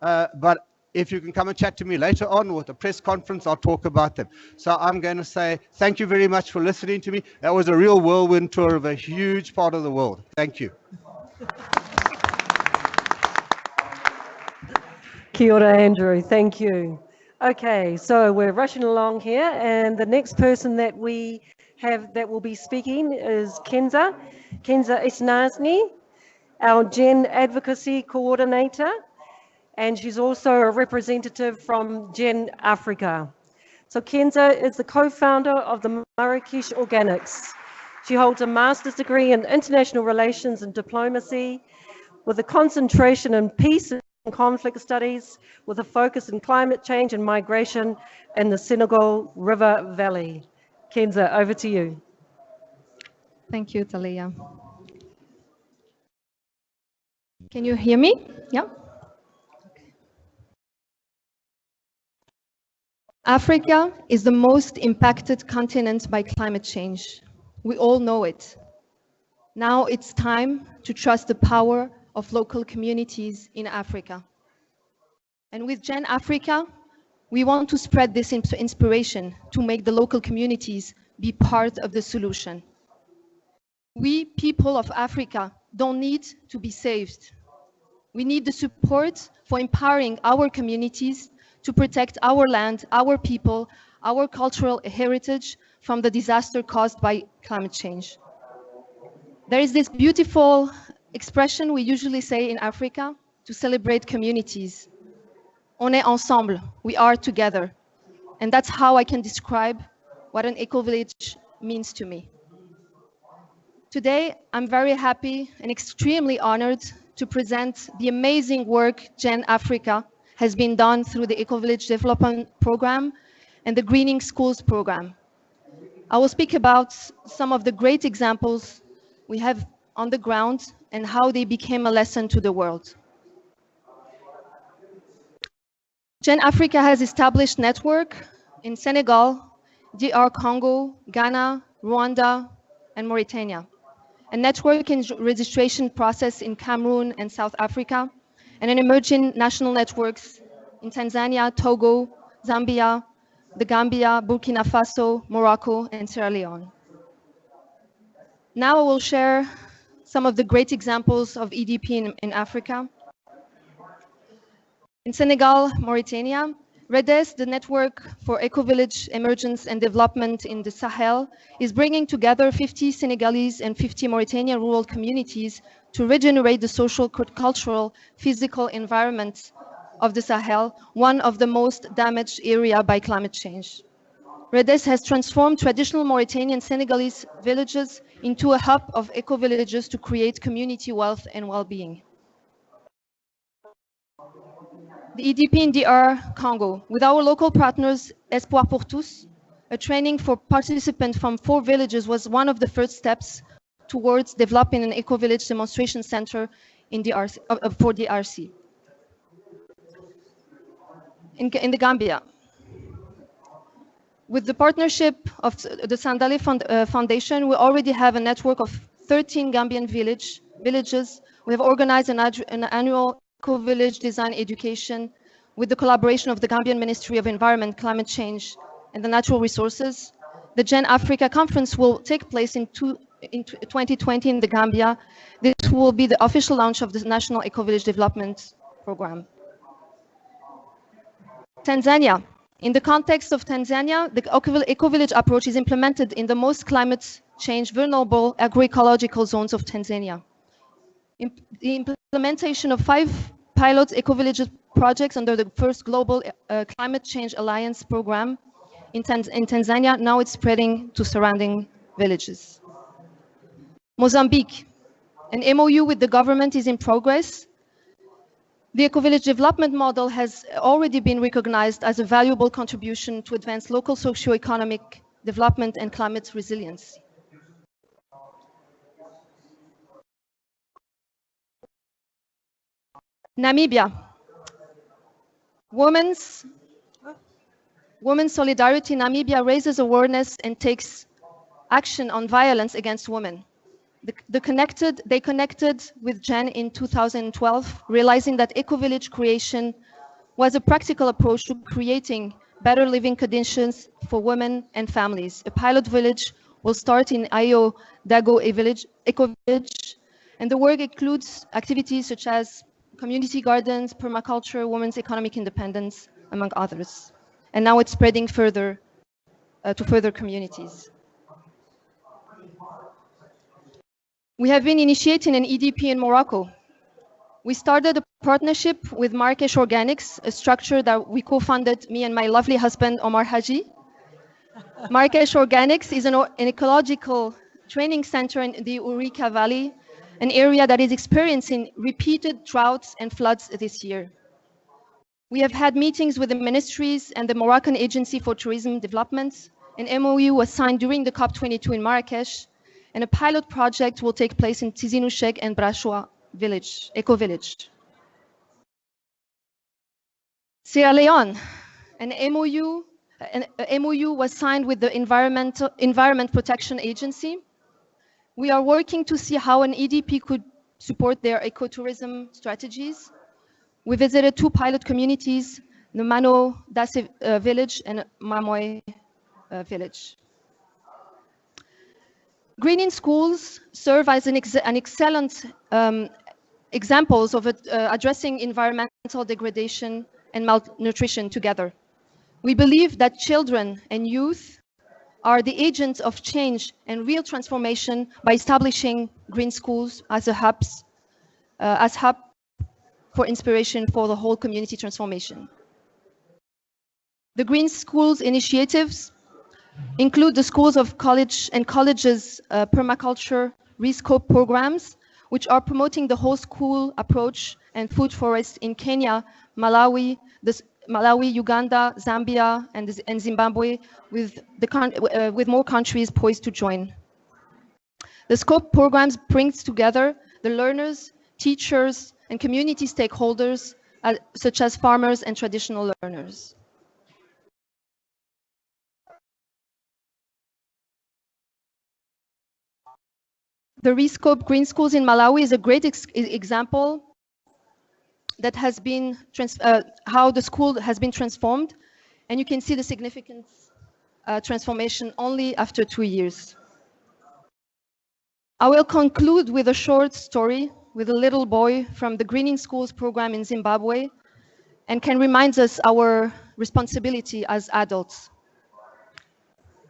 G: But if you can come and chat to me later on or at the press conference, I'll talk about them. So I'm going to say thank you very much for listening to me. That was a real whirlwind tour of a huge part of the world. Thank you.
A: Kia ora, Andrew. Thank you. Okay, so we're rushing along here, and the next person that we have that will be speaking is Kenza Isnazni, our Gen Advocacy Coordinator. And she's also a representative from Gen Africa. So Kenza is the co-founder of the Marrakesh Organics. She holds a master's degree in international relations and diplomacy with a concentration in peace and conflict studies with a focus in climate change and migration in the Senegal River Valley. Kenza, over to you.
H: Thank you, Talia. Can you hear me? Yeah. Africa is the most impacted continent by climate change. We all know it. Now it's time to trust the power of local communities in Africa. And with Gen Africa, we want to spread this inspiration to make the local communities be part of the solution. We, people of Africa, don't need to be saved. We need the support for empowering our communities to protect our land, our people, our cultural heritage from the disaster caused by climate change. There is this beautiful expression we usually say in Africa to celebrate communities. On est ensemble, we are together. And that's how I can describe what an eco-village means to me. Today, I'm very happy and extremely honored to present the amazing work Gen Africa has been done through the Ecovillage Development Program and the Greening Schools Program. I will speak about some of the great examples we have on the ground and how they became a lesson to the world. Gen Africa has established network in Senegal, DR Congo, Ghana, Rwanda, and Mauritania. A network and registration process in Cameroon and South Africa, and an emerging national networks in Tanzania, Togo, Zambia, the Gambia, Burkina Faso, Morocco, and Sierra Leone. Now I will share some of the great examples of EDP in Africa. In Senegal, Mauritania, REDES, the Network for Ecovillage Emergence and Development in the Sahel, is bringing together 50 Senegalese and 50 Mauritanian rural communities to regenerate the social, cultural, physical environment of the Sahel, one of the most damaged areas by climate change. REDES has transformed traditional Mauritanian Senegalese villages into a hub of eco-villages to create community wealth and well-being. The EDP in DR Congo, with our local partners, Espoir pour tous, a training for participants from 4 villages was one of the first steps towards developing an eco-village demonstration center in DRC, for DRC. In the Gambia, with the partnership of the Sandale Foundation, we already have a network of 13 Gambian villages. We have organized an annual eco-village design education with the collaboration of the Gambian Ministry of Environment, Climate Change, and the Natural Resources. The Gen Africa Conference will take place in 2020 in the Gambia. This will be the official launch of the National Eco-Village Development Program. Tanzania. In the context of Tanzania, the eco-village approach is implemented in the most climate change vulnerable agroecological zones of Tanzania. The implementation of 5 pilot ecovillage projects under the first Global Climate Change Alliance program in Tanzania. Now it's spreading to surrounding villages. Mozambique, an MOU with the government is in progress. The ecovillage development model has already been recognized as a valuable contribution to advance local socio-economic development and climate resilience. Namibia. Women's Solidarity Namibia raises awareness and takes action on violence against women. They connected with Jen in 2012, realizing that ecovillage creation was a practical approach to creating better living conditions for women and families. A pilot village will start in Ayo Dago Ecovillage, and the work includes activities such as community gardens, permaculture, women's economic independence, among others. And now it's spreading further to further communities. We have been initiating an EDP in Morocco. We started a partnership with Marrakesh Organics, a structure that we co-funded, me and my lovely husband, Omar Haji. Marrakesh Organics is an ecological training center in the Ourika Valley, an area that is experiencing repeated droughts and floods this year. We have had meetings with the ministries and the Moroccan Agency for Tourism Development. An MOU was signed during the COP22 in Marrakesh, and a pilot project will take place in Tizinou and Brashoua village, eco-village. Sierra Leone, an MOU was signed with the Environment Protection Agency. We are working to see how an EDP could support their ecotourism strategies. We visited 2 pilot communities, the Mano Dase village and Mamoy village. Green in schools serve as an excellent examples of addressing environmental degradation and malnutrition together. We believe that children and youth are the agents of change and real transformation by establishing green schools as hub for inspiration for the whole community transformation. The Green Schools initiatives include the schools of college and colleges permaculture rescope programs, which are promoting the whole school approach and food forests in Kenya, Malawi, Uganda, Zambia, and Zimbabwe, with more countries poised to join. The scope programs brings together the learners, teachers, and community stakeholders, such as farmers and traditional learners. The Rescope Green Schools in Malawi is a great example that has been how the school has been transformed, and you can see the significant transformation only after 2 years. I will conclude with a short story with a little boy from the Greening Schools program in Zimbabwe, and can remind us our responsibility as adults.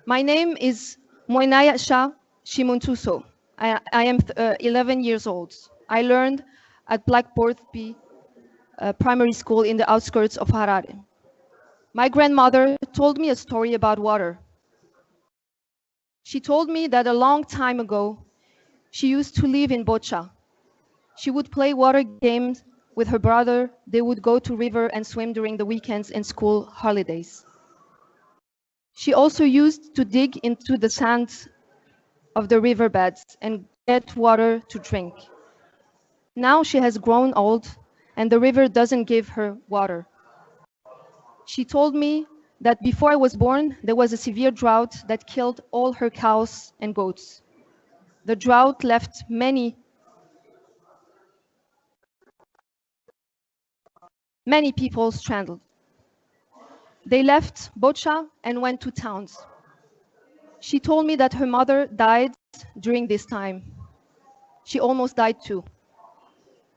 H: My name is Moinaya Shah Shimuntuso. I am 11 years old. I learned at Blackboardby primary school in the outskirts of Harare. My grandmother told me a story about water. She told me that a long time ago, she used to live in Bocha. She would play water games with her brother. They would go to river and swim during the weekends and school holidays. She also used to dig into the sand of the riverbeds and get water to drink. Now she has grown old and the river doesn't give her water. She told me that before I was born, there was a severe drought that killed all her cows and goats. The drought left many people stranded. They left Bocha and went to towns. She told me that her mother died during this time. She almost died too.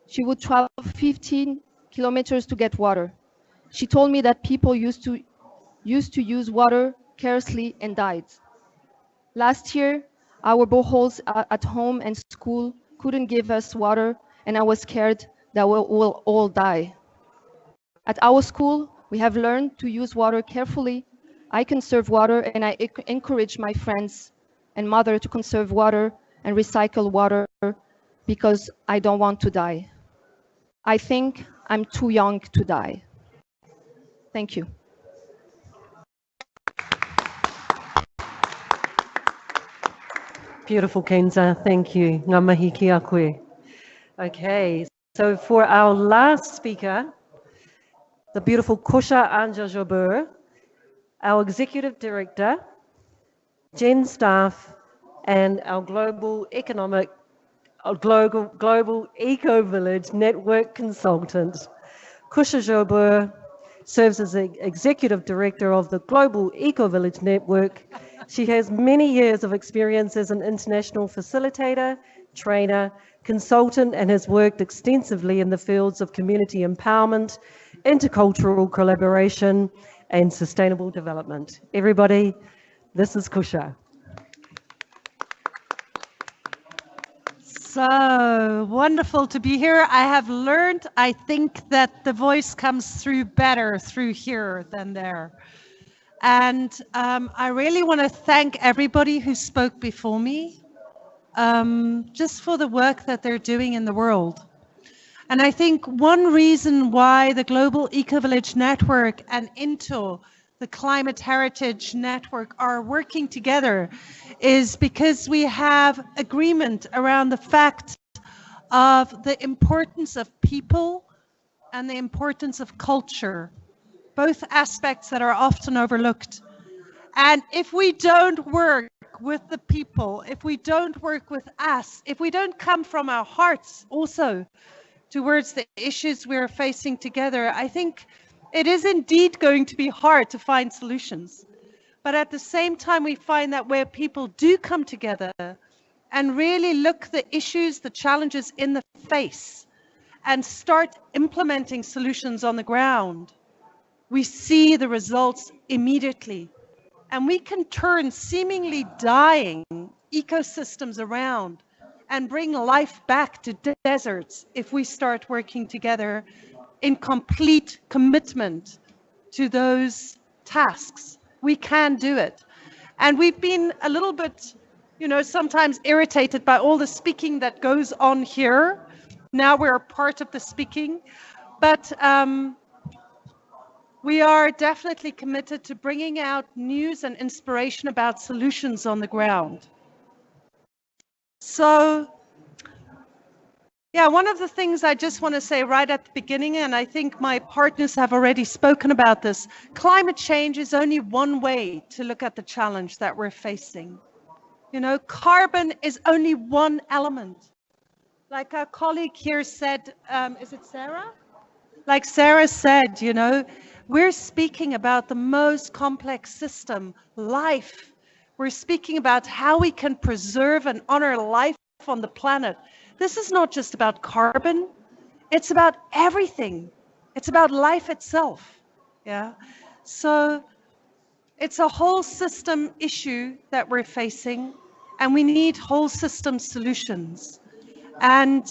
H: She would travel 15 kilometers to get water. She told me that people used to use water carelessly and died. Last year, our boreholes at home and school couldn't give us water, and I was scared that will all die. At our school, we have learned to use water carefully. I conserve water, and I encourage my friends and mother to conserve water and recycle water because I don't want to die. I think I'm too young to die. Thank you.
A: Beautiful, Kenza. Thank you. Ngā mihi ki a koe. Okay, so for our last speaker, the beautiful Kosha Anja Joubert, our Executive Director, Gen staff, and our Global Ecovillage Network consultant. Kosha Joubert serves as the Executive Director of the Global Ecovillage Network. She has many years of experience as an international facilitator, trainer, consultant, and has worked extensively in the fields of community empowerment, intercultural collaboration, and sustainable development. Everybody, this is Kosha.
E: So wonderful to be here. I have learned, I think, that the voice comes through better through here than there. And I really want to thank everybody who spoke before me, just for the work that they're doing in the world. And I think one reason why the Global Ecovillage Network and INTO, the Climate Heritage Network, are working together is because we have agreement around the fact of the importance of people and the importance of culture, both aspects that are often overlooked. And if we don't work with the people, if we don't work with us, if we don't come from our hearts also towards the issues we're facing together, I think it is indeed going to be hard to find solutions. But at the same time, we find that where people do come together and really look the issues, the challenges in the face and start implementing solutions on the ground, we see the results immediately. And we can turn seemingly dying ecosystems around and bring life back to deserts if we start working together in complete commitment to those tasks. We can do it. And we've been a little bit, sometimes irritated by all the speaking that goes on here. Now we're a part of the speaking. But we are definitely committed to bringing out news and inspiration about solutions on the ground. So, yeah, one of the things I just want to say right at the beginning, and I think my partners have already spoken about this, climate change is only one way to look at the challenge that we're facing. Carbon is only one element. Like our colleague here said, is it Sarah? Like Sarah said, we're speaking about the most complex system, life. We're speaking about how we can preserve and honor life on the planet. This is not just about carbon. It's about everything. It's about life itself. Yeah. So it's a whole system issue that we're facing, and we need whole system solutions. And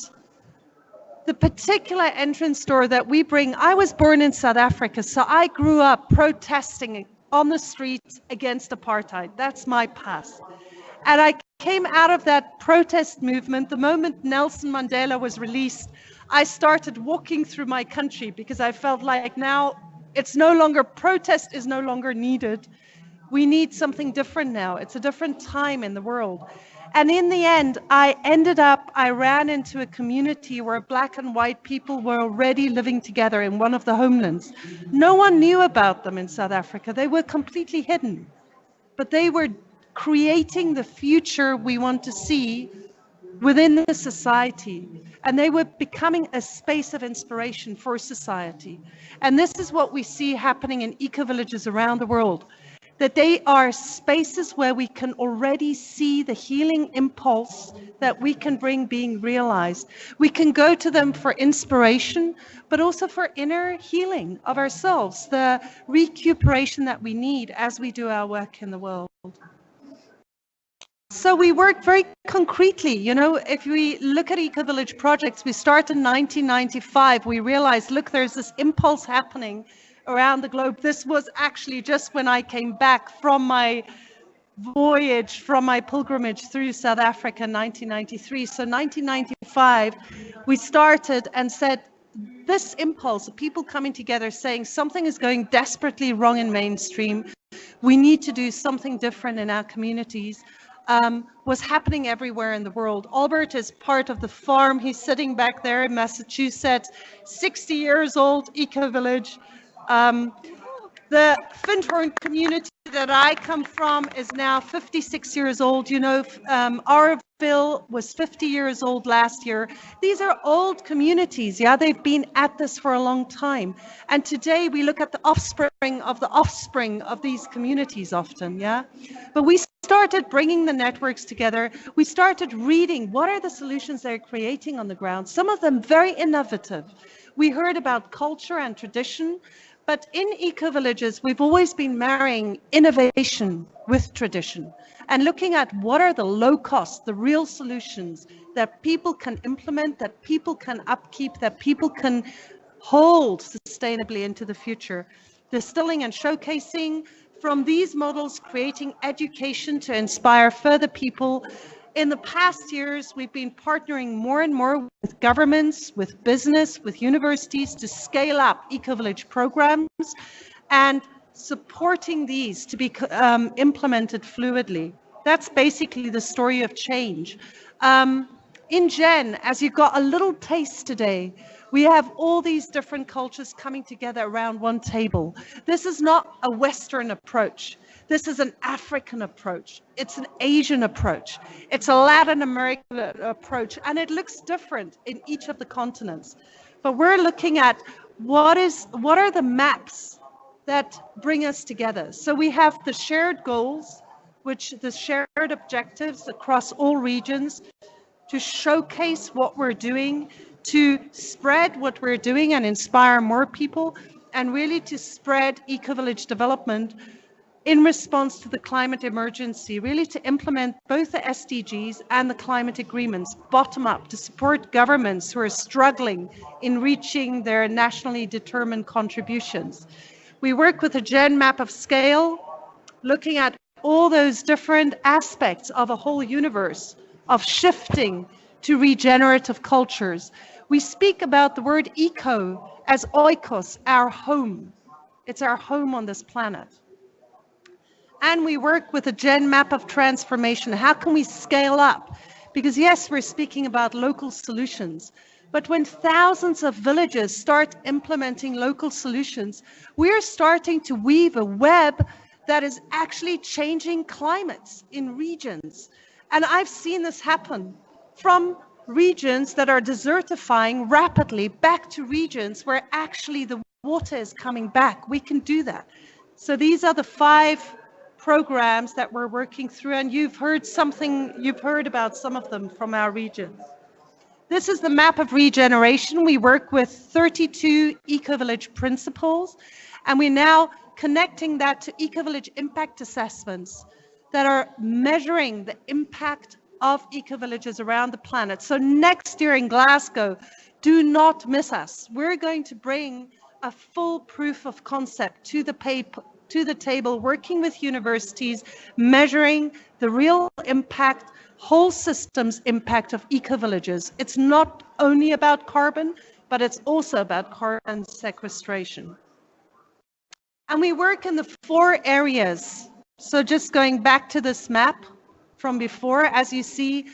E: the particular entrance door that we bring, I was born in South Africa, so I grew up protesting on the streets against apartheid. That's my past. And I came out of that protest movement the moment Nelson Mandela was released. I started walking through my country because I felt like now it's no longer, protest is no longer needed. We need something different now. It's a different time in the world. And in the end, I ran into a community where Black and white people were already living together in one of the homelands. No one knew about them in South Africa. They were completely hidden, but they were creating the future we want to see within the society. And they were becoming a space of inspiration for society. And this is what we see happening in eco-villages around the world, that they are spaces where we can already see the healing impulse that we can bring being realized. We can go to them for inspiration, but also for inner healing of ourselves, the recuperation that we need as we do our work in the world. So we work very concretely. You know, if we look at Ecovillage projects, we start in 1995. We realized, look, there's this impulse happening around the globe. This was actually just when I came back from my voyage, from my pilgrimage through South Africa in 1993. So 1995, we started and said, this impulse of people coming together saying something is going desperately wrong in mainstream, we need to do something different in our communities, was happening everywhere in the world. Albert is part of the farm. He's sitting back there in Massachusetts, 60 years old, Ecovillage. The Findhorn community that I come from is now 56 years old. You know, Auroville was 50 years old last year. These are old communities, yeah? They've been at this for a long time. And today we look at the offspring of these communities often, yeah? But we started bringing the networks together. We started reading what are the solutions they're creating on the ground, some of them very innovative. We heard about culture and tradition. But in eco-villages, we've always been marrying innovation with tradition and looking at what are the low cost, the real solutions that people can implement, that people can upkeep, that people can hold sustainably into the future. Distilling and showcasing from these models, creating education to inspire further people. In the past years, we've been partnering more and more with governments, with business, with universities to scale up eco-village programs and supporting these to be implemented fluidly. That's basically the story of change. In Gen, as you got a little taste today, we have all these different cultures coming together around one table. This is not a Western approach. This is an African approach. It's an Asian approach. It's a Latin American approach, and it looks different in each of the continents. But we're looking at what are the maps that bring us together. So we have the shared goals, the shared objectives across all regions to showcase what we're doing, to spread what we're doing and inspire more people, and really to spread eco-village development in response to the climate emergency, really to implement both the SDGs and the climate agreements bottom up to support governments who are struggling in reaching their nationally determined contributions. We work with a Gen map of scale, looking at all those different aspects of a whole universe of shifting to regenerative cultures. We speak about the word eco as oikos, our home. It's our home on this planet. And we work with a Gen map of transformation. How can we scale up? Because yes, we're speaking about local solutions, but when thousands of villages start implementing local solutions, we're starting to weave a web that is actually changing climates in regions. And I've seen this happen from regions that are desertifying rapidly back to regions where actually the water is coming back. We can do that. So these are the 5 programs that we're working through, and you've heard about some of them from our regions. This is the map of regeneration. We work with 32 eco-village principles, and we're now connecting that to eco-village impact assessments that are measuring the impact of eco-villages around the planet. So next year in Glasgow, do not miss us. We're going to bring a full proof of concept to the table, working with universities, measuring the real impact, whole systems impact of eco-villages. It's not only about carbon, but it's also about carbon sequestration. And we work in the 4 areas. So just going back to this map from before, as you see,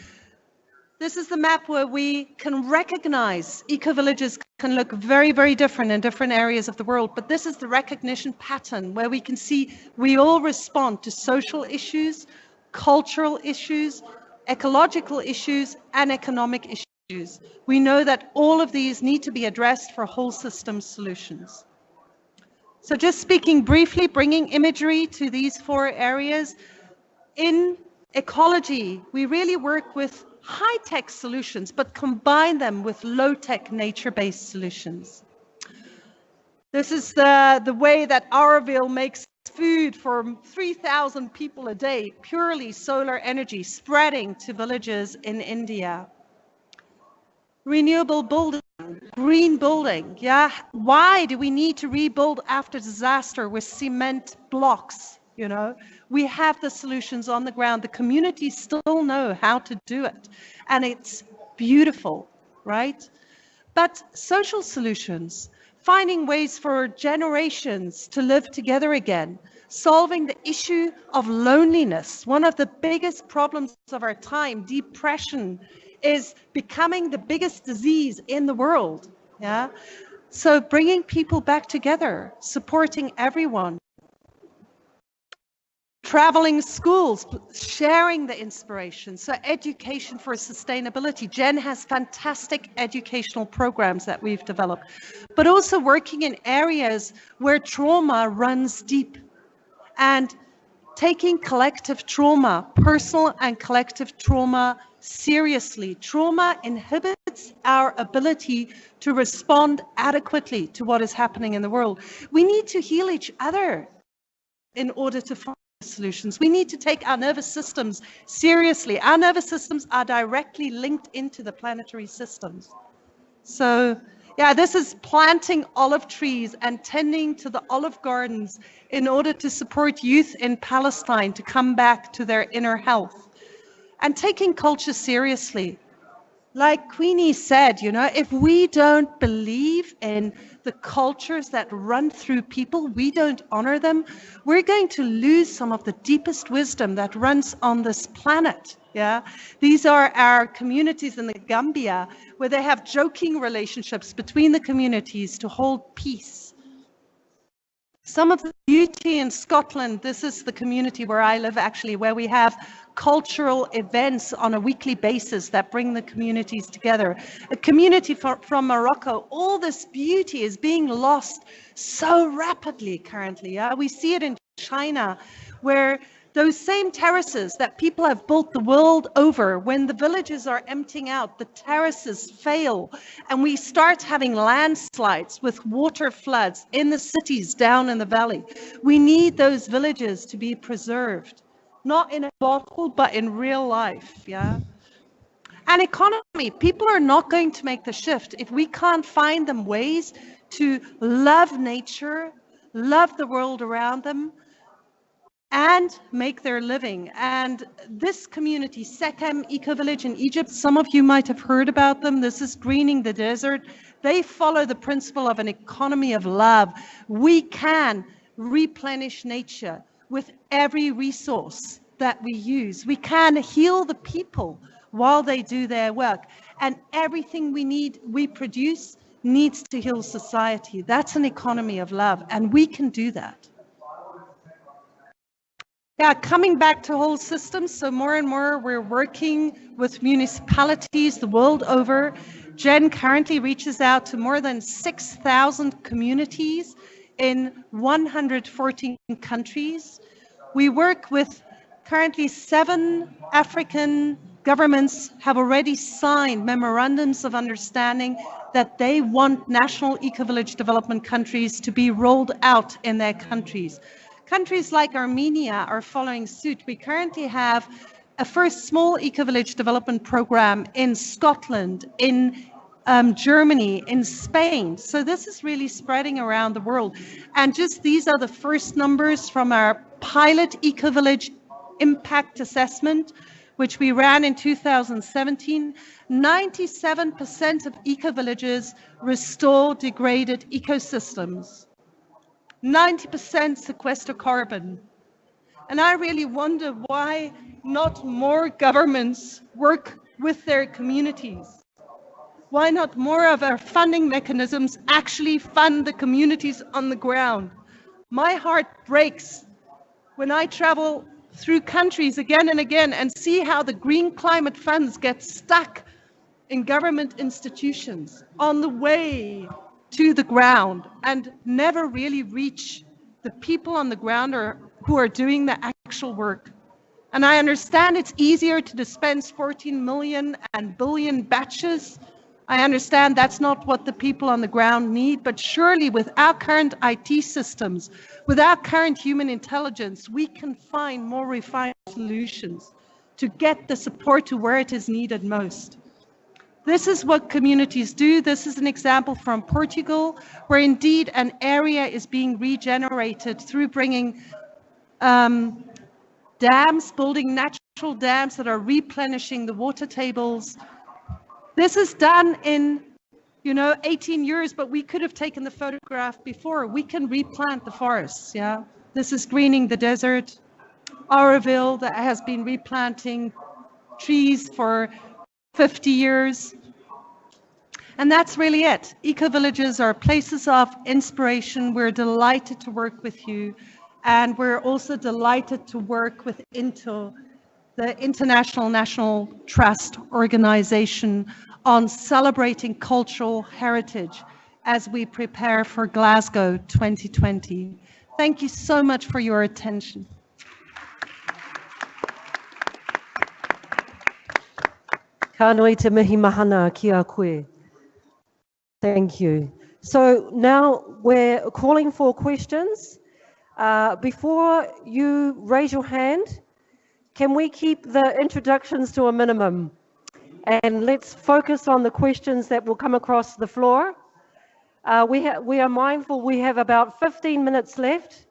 E: this is the map where we can recognize eco-villages can look very, very different in different areas of the world, but this is the recognition pattern where we can see we all respond to social issues, cultural issues, ecological issues, and economic issues. We know that all of these need to be addressed for whole system solutions. So just speaking briefly, bringing imagery to these 4 areas. In ecology, we really work with high-tech solutions, but combine them with low-tech nature-based solutions. This is the way that Auroville makes food for 3,000 people a day, purely solar energy spreading to villages in India. Renewable building, green building, yeah? Why do we need to rebuild after disaster with cement blocks, you know? We have the solutions on the ground. The communities still know how to do it. And it's beautiful, right? But social solutions, finding ways for generations to live together again, solving the issue of loneliness, one of the biggest problems of our time, depression, is becoming the biggest disease in the world. Yeah. So bringing people back together, supporting everyone, traveling schools, sharing the inspiration. So education for sustainability. Jen has fantastic educational programs that we've developed, but also working in areas where trauma runs deep and taking collective trauma, personal and collective trauma, seriously. Trauma inhibits our ability to respond adequately to what is happening in the world. We need to heal each other in order to find solutions. We need to take our nervous systems seriously. Our nervous systems are directly linked into the planetary systems. So yeah, this is planting olive trees and tending to the olive gardens in order to support youth in Palestine to come back to their inner health. And taking culture seriously. Like Queenie said, you know, if we don't believe in the cultures that run through people, we don't honor them, we're going to lose some of the deepest wisdom that runs on this planet. Yeah, these are our communities in the Gambia where they have joking relationships between the communities to hold peace. Some of the beauty in Scotland, this is the community where I live actually, where we have cultural events on a weekly basis that bring the communities together. A community from Morocco, all this beauty is being lost so rapidly currently. We see it in China, where those same terraces that people have built the world over, when the villages are emptying out, the terraces fail, and we start having landslides with water floods in the cities down in the valley. We need those villages to be preserved, not in a bottle, but in real life, yeah? And economy, people are not going to make the shift if we can't find them ways to love nature, love the world around them, and make their living. And this community, Sechem Ecovillage in Egypt, some of you might have heard about them. This is greening the desert. They follow the principle of an economy of love. We can replenish nature with every resource that we use. We can heal the people while they do their work. And everything we produce needs to heal society. That's an economy of love, and we can do that. Yeah, coming back to whole systems, so more and more we're working with municipalities the world over. Jen currently reaches out to more than 6,000 communities in 114 countries. We work with currently 7 African governments have already signed memorandums of understanding that they want national eco-village development countries to be rolled out in their countries. Countries like Armenia are following suit. We currently have a first small eco-village development program in Scotland, in Germany, in Spain. So this is really spreading around the world. And just these are the first numbers from our pilot eco-village impact assessment, which we ran in 2017. 97% of eco-villages restore degraded ecosystems. 90% sequester carbon. And I really wonder why not more governments work with their communities. Why not more of our funding mechanisms actually fund the communities on the ground? My heart breaks when I travel through countries again and again and see how the green climate funds get stuck in government institutions on the way to the ground and never really reach the people on the ground or who are doing the actual work. And I understand it's easier to dispense 14 million and billion batches I understand that's not what the people on the ground need, but surely with our current IT systems, with our current human intelligence, we can find more refined solutions to get the support to where it is needed most. This is what communities do. This is an example from Portugal, where indeed an area is being regenerated through bringing dams, building natural dams that are replenishing the water tables. This is done in 18 years, but we could have taken the photograph before. We can replant the forests, yeah? This is greening the desert. Auroville that has been replanting trees for 50 years. And that's really it. Eco-villages are places of inspiration. We're delighted to work with you. And we're also delighted to work with INTO, the International National Trust Organization, on celebrating cultural heritage as we prepare for Glasgow 2020. Thank you so much for your attention.
A: Ka nui te mihi mahana ki a koe. Thank you. So now we're calling for questions. Before you raise your hand, can we keep the introductions to a minimum? And let's focus on the questions that will come across the floor. We are mindful we have about 15 minutes left.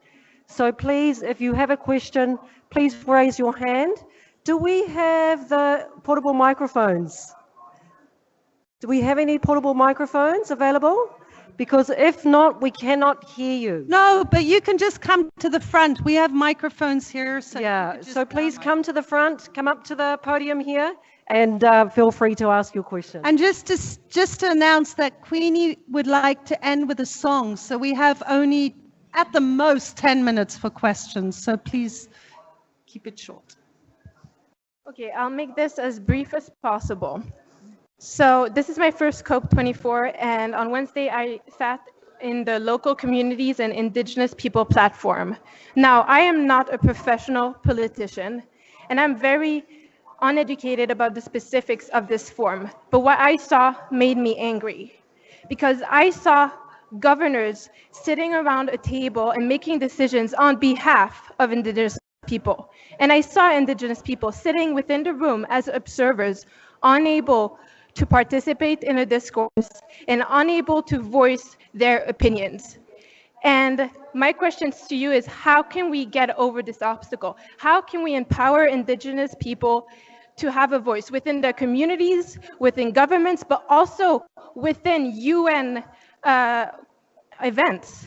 A: So please, if you have a question, please raise your hand. Do we have the portable microphones? Do we have any portable microphones available? Because if not, we cannot hear you.
E: No, but you can just come to the front. We have microphones here. So
A: yeah, so please come to the front, come up to the podium here, and feel free to ask your question.
E: And just to announce that Queenie would like to end with a song. So we have only, at the most, 10 minutes for questions. So please keep it short.
F: Okay, I'll make this as brief as possible. So this is my first COP24, and on Wednesday I sat in the local communities and indigenous people platform. Now, I am not a professional politician, and I'm very uneducated about the specifics of this forum, but what I saw made me angry, because I saw governors sitting around a table and making decisions on behalf of indigenous people. And I saw indigenous people sitting within the room as observers, unable to participate in a discourse and unable to voice their opinions. And my questions to you is, how can we get over this obstacle? How can we empower indigenous people to have a voice within their communities, within governments, but also within UN events?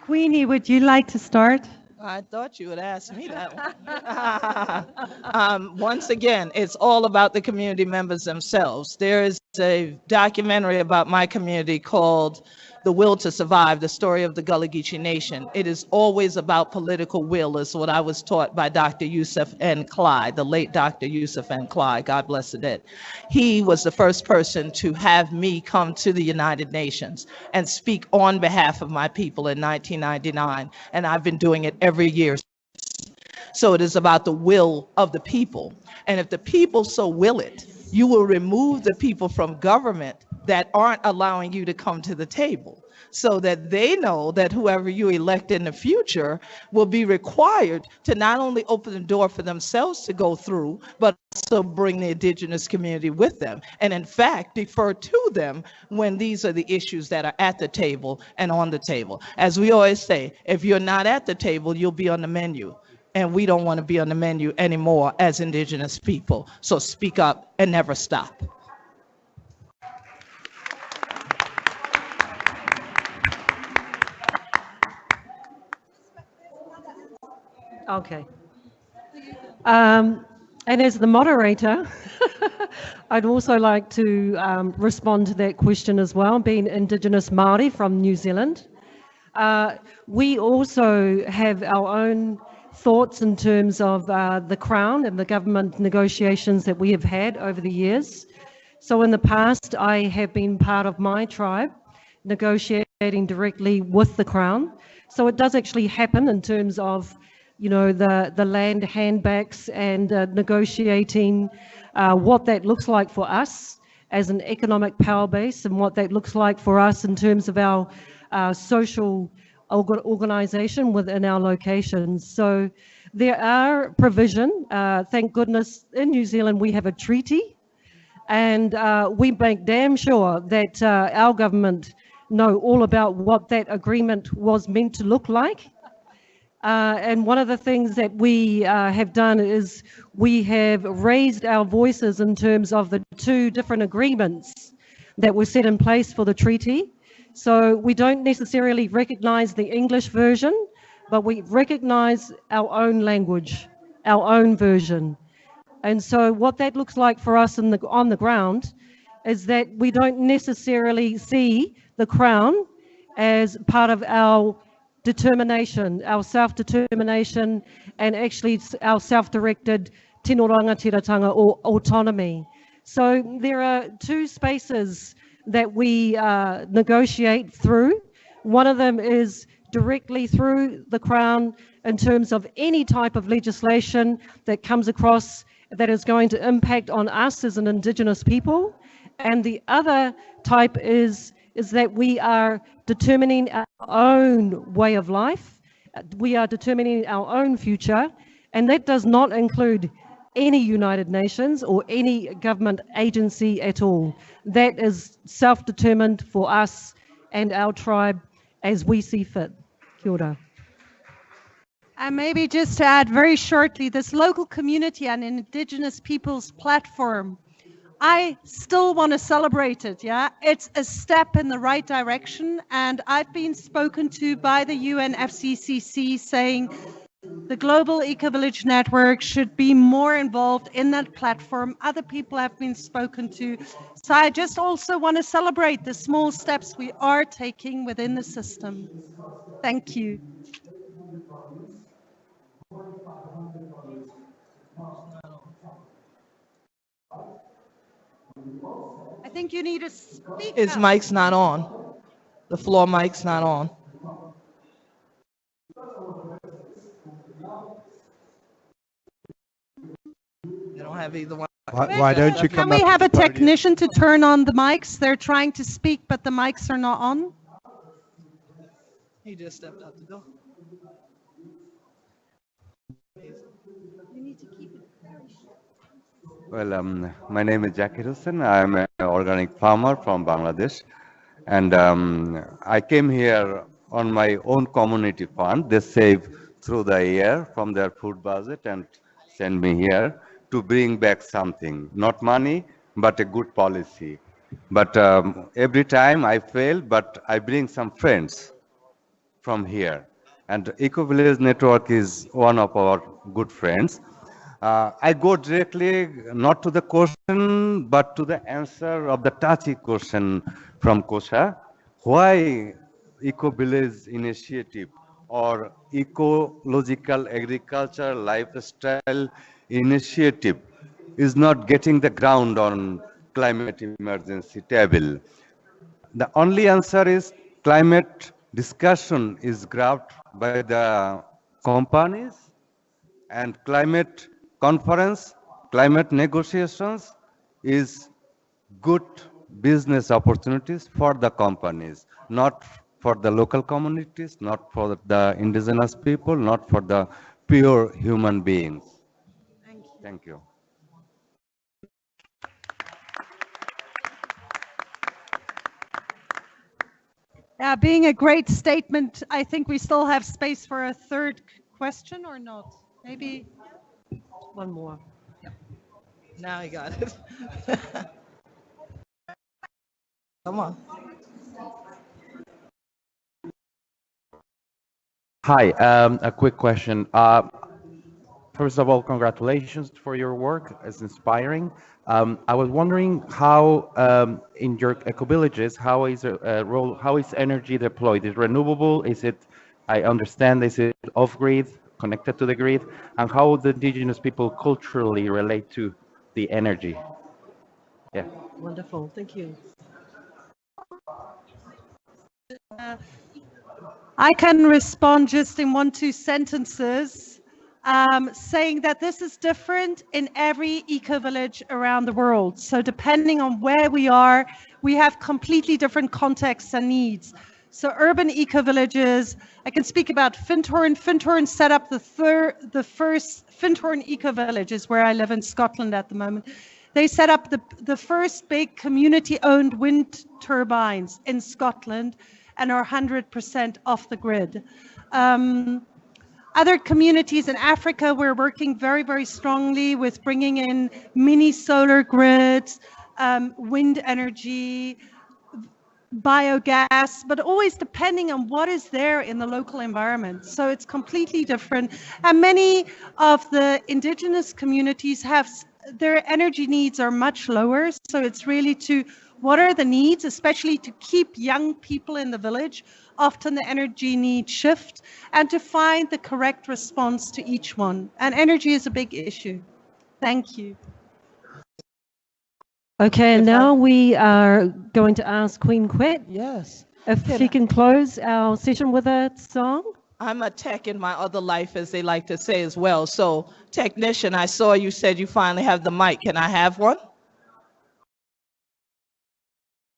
E: Queenie, would you like to start?
B: I thought you would ask me that one. Once again, it's all about the community members themselves. There is a documentary about my community called The Will to Survive, the story of the Gullah Geechee Nation. It is always about political will, is what I was taught by Dr. Yusuf N. Clyde, the late Dr. Yusuf N. Clyde, God bless the dead. He was the first person to have me come to the United Nations and speak on behalf of my people in 1999, and I've been doing it every year. So it is about the will of the people. And if the people so will it, you will remove the people from government that aren't allowing you to come to the table, so that they know that whoever you elect in the future will be required to not only open the door for themselves to go through, but also bring the indigenous community with them. And in fact, defer to them when these are the issues that are at the table and on the table. As we always say, if you're not at the table, you'll be on the menu. And we don't want to be on the menu anymore as indigenous people. So speak up and never stop.
A: Okay. And as the moderator, I'd also like to respond to that question as well, being Indigenous Māori from New Zealand. We also have our own thoughts in terms of the Crown and the government negotiations that we have had over the years. So in the past, I have been part of my tribe negotiating directly with the Crown. So it does actually happen in terms of the land handbacks and negotiating what that looks like for us as an economic power base and what that looks like for us in terms of our social organisation within our locations. So there are provision. Thank goodness in New Zealand we have a treaty, and we make damn sure that our government know all about what that agreement was meant to look like. And one of the things that we have done is we have raised our voices in terms of the two different agreements that were set in place for the treaty. So we don't necessarily recognize the English version, but we recognize our own language, our own version. And so what that looks like for us on the ground is that we don't necessarily see the Crown as part of our determination, our self-determination, and actually our self-directed tino rangatiratanga or autonomy. So there are two spaces that we negotiate through. One of them is directly through the Crown in terms of any type of legislation that comes across that is going to impact on us as an Indigenous people. And the other type is that we are determining our own way of life. We are determining our own future, and that does not include any United Nations or any government agency at all. That is self-determined for us and our tribe as we see fit. Kia ora.
E: And maybe just to add very shortly, this local community and Indigenous peoples platform, I still want to celebrate it, yeah? It's a step in the right direction, and I've been spoken to by the UNFCCC saying the Global Ecovillage Network should be more involved in that platform. Other people have been spoken to. So I just also want to celebrate the small steps we are taking within the system. Thank you. I think you need to speak
B: His
E: up.
B: mic's not on. The floor mic's not on. They don't have either one.
G: Why don't you
E: Can
G: come
E: we
G: up
E: have
G: to
E: a
G: the podium?
E: technician to turn on the mics? They're trying to speak, but the mics are not on.
B: He just stepped out the door.
I: Well, my name is Zakir Hussain. I'm an organic farmer from Bangladesh. And I came here on my own community fund. They save through the year from their food budget and send me here to bring back something. Not money, but a good policy. But every time I fail, but I bring some friends from here. And Ecovillage Network is one of our good friends. I go directly not to the question, but to the answer of the touchy question from Kosha. Why Eco-Village Initiative or Ecological Agriculture Lifestyle Initiative is not getting the ground on climate emergency table? The only answer is climate discussion is grabbed by the companies, and climate conference, climate negotiations is good business opportunities for the companies, not for the local communities, not for the indigenous people, not for the pure human beings. Thank you.
E: Yeah, being a great statement, I think we still have space for a third question or not? Maybe
A: One more.
B: Now he got it. Come on.
J: Hi, a quick question. First of all, congratulations for your work. It's inspiring. I was wondering how, in your eco-villages, how is energy deployed? Is it renewable? Is it, I understand, is it off-grid, connected to the grid? And how the indigenous people culturally relate to the energy? Yeah.
A: Wonderful. Thank you.
E: I can respond just in 1-2 sentences. saying that this is different in every eco-village around the world. So depending on where we are, we have completely different contexts and needs. So urban eco-villages, I can speak about Fintorn. Fintorn set up the first Fintorn eco-villages where I live in Scotland at the moment. They set up the first big community-owned wind turbines in Scotland and are 100% off the grid. Other communities in Africa, we're working very, very strongly with bringing in mini solar grids, wind energy, biogas, but always depending on what is there in the local environment. So it's completely different. And many of the indigenous communities have their energy needs are much lower. So it's really to what are the needs, especially to keep young people in the village. Often the energy needs shift and to find the correct response to each one. And energy is a big issue. Thank you.
A: Okay, and now we are going to ask Queen Quet
B: Yes.
A: if she can close our session with a song.
B: I'm a tech in my other life, as they like to say as well. So, technician, I saw you said you finally have the mic. Can I have one?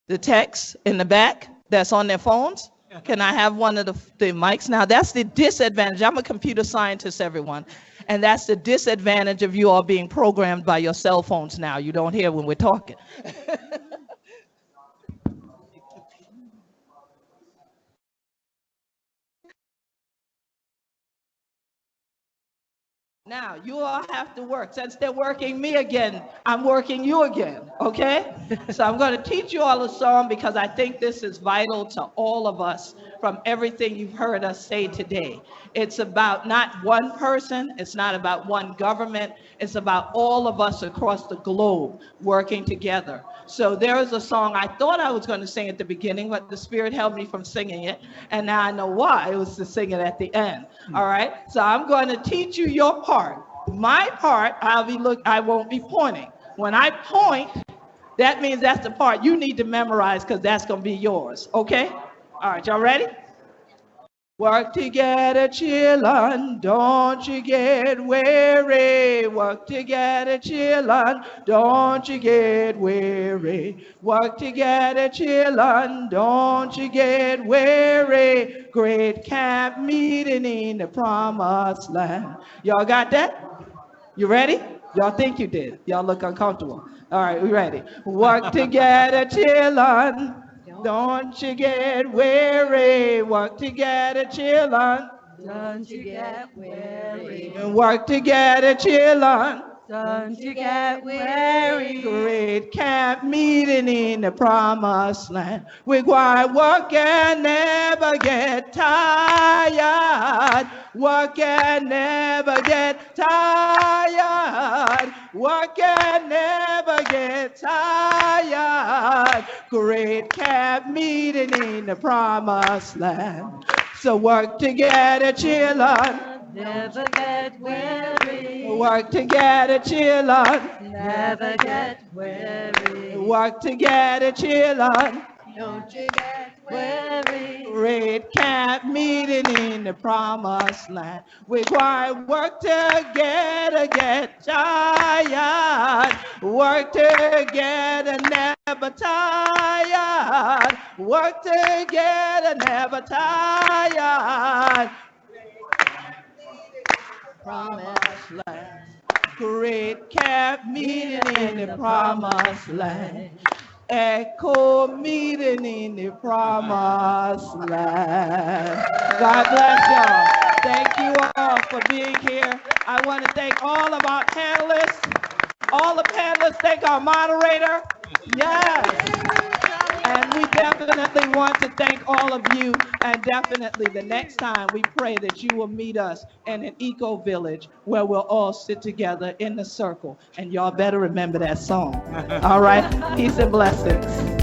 B: The techs in the back that's on their phones? Can I have one of the mics? Now, that's the disadvantage. I'm a computer scientist, everyone. And that's the disadvantage of you all being programmed by your cell phones now. You don't hear when we're talking. Now, you all have to work. Since they're working me again, I'm working you again, okay? So I'm going to teach you all a song because I think this is vital to all of us from everything you've heard us say today. It's about not one person, it's not about one government, it's about all of us across the globe working together. So there is a song I thought I was going to sing at the beginning, but the Spirit held me from singing it, and now I know why. It was to sing it at the end, all right? So I'm going to teach you your part. My part, I won't be pointing. When I point, that means that's the part you need to memorize because that's going to be yours, okay? All right, y'all ready? Work together, children, don't you get weary. Work together, children, don't you get weary. Work together, children, don't you get weary. Great camp meeting in the promised land. Y'all got that? You ready? Y'all think you did. Y'all look uncomfortable. All right, we ready? Work together, children. Don't you get weary, work together, children.
E: Don't you get weary.
B: And work together, children.
E: Don't you get weary.
B: Great camp meeting in the promised land. We're going to work and never get tired. Work and never get tired. Work and never get tired. Great camp meeting in the promised land. So work together, children.
E: Never get weary.
B: Work together, children.
E: Never get weary.
B: Work together, children.
E: Don't you get weary.
B: Great camp meeting in the promised land. We're going to work together, get tired. Work together, never tired. Work together, never tired. Promised land. Great camp meeting in the promised land. Echo meeting in the promised land. God bless y'all. Thank you all for being here. I want to thank all of our panelists. All the panelists, thank our moderator. Yes. And we definitely want to thank all of you. And definitely the next time we pray that you will meet us in an eco village where we'll all sit together in the circle. And y'all better remember that song. All right. Peace and blessings.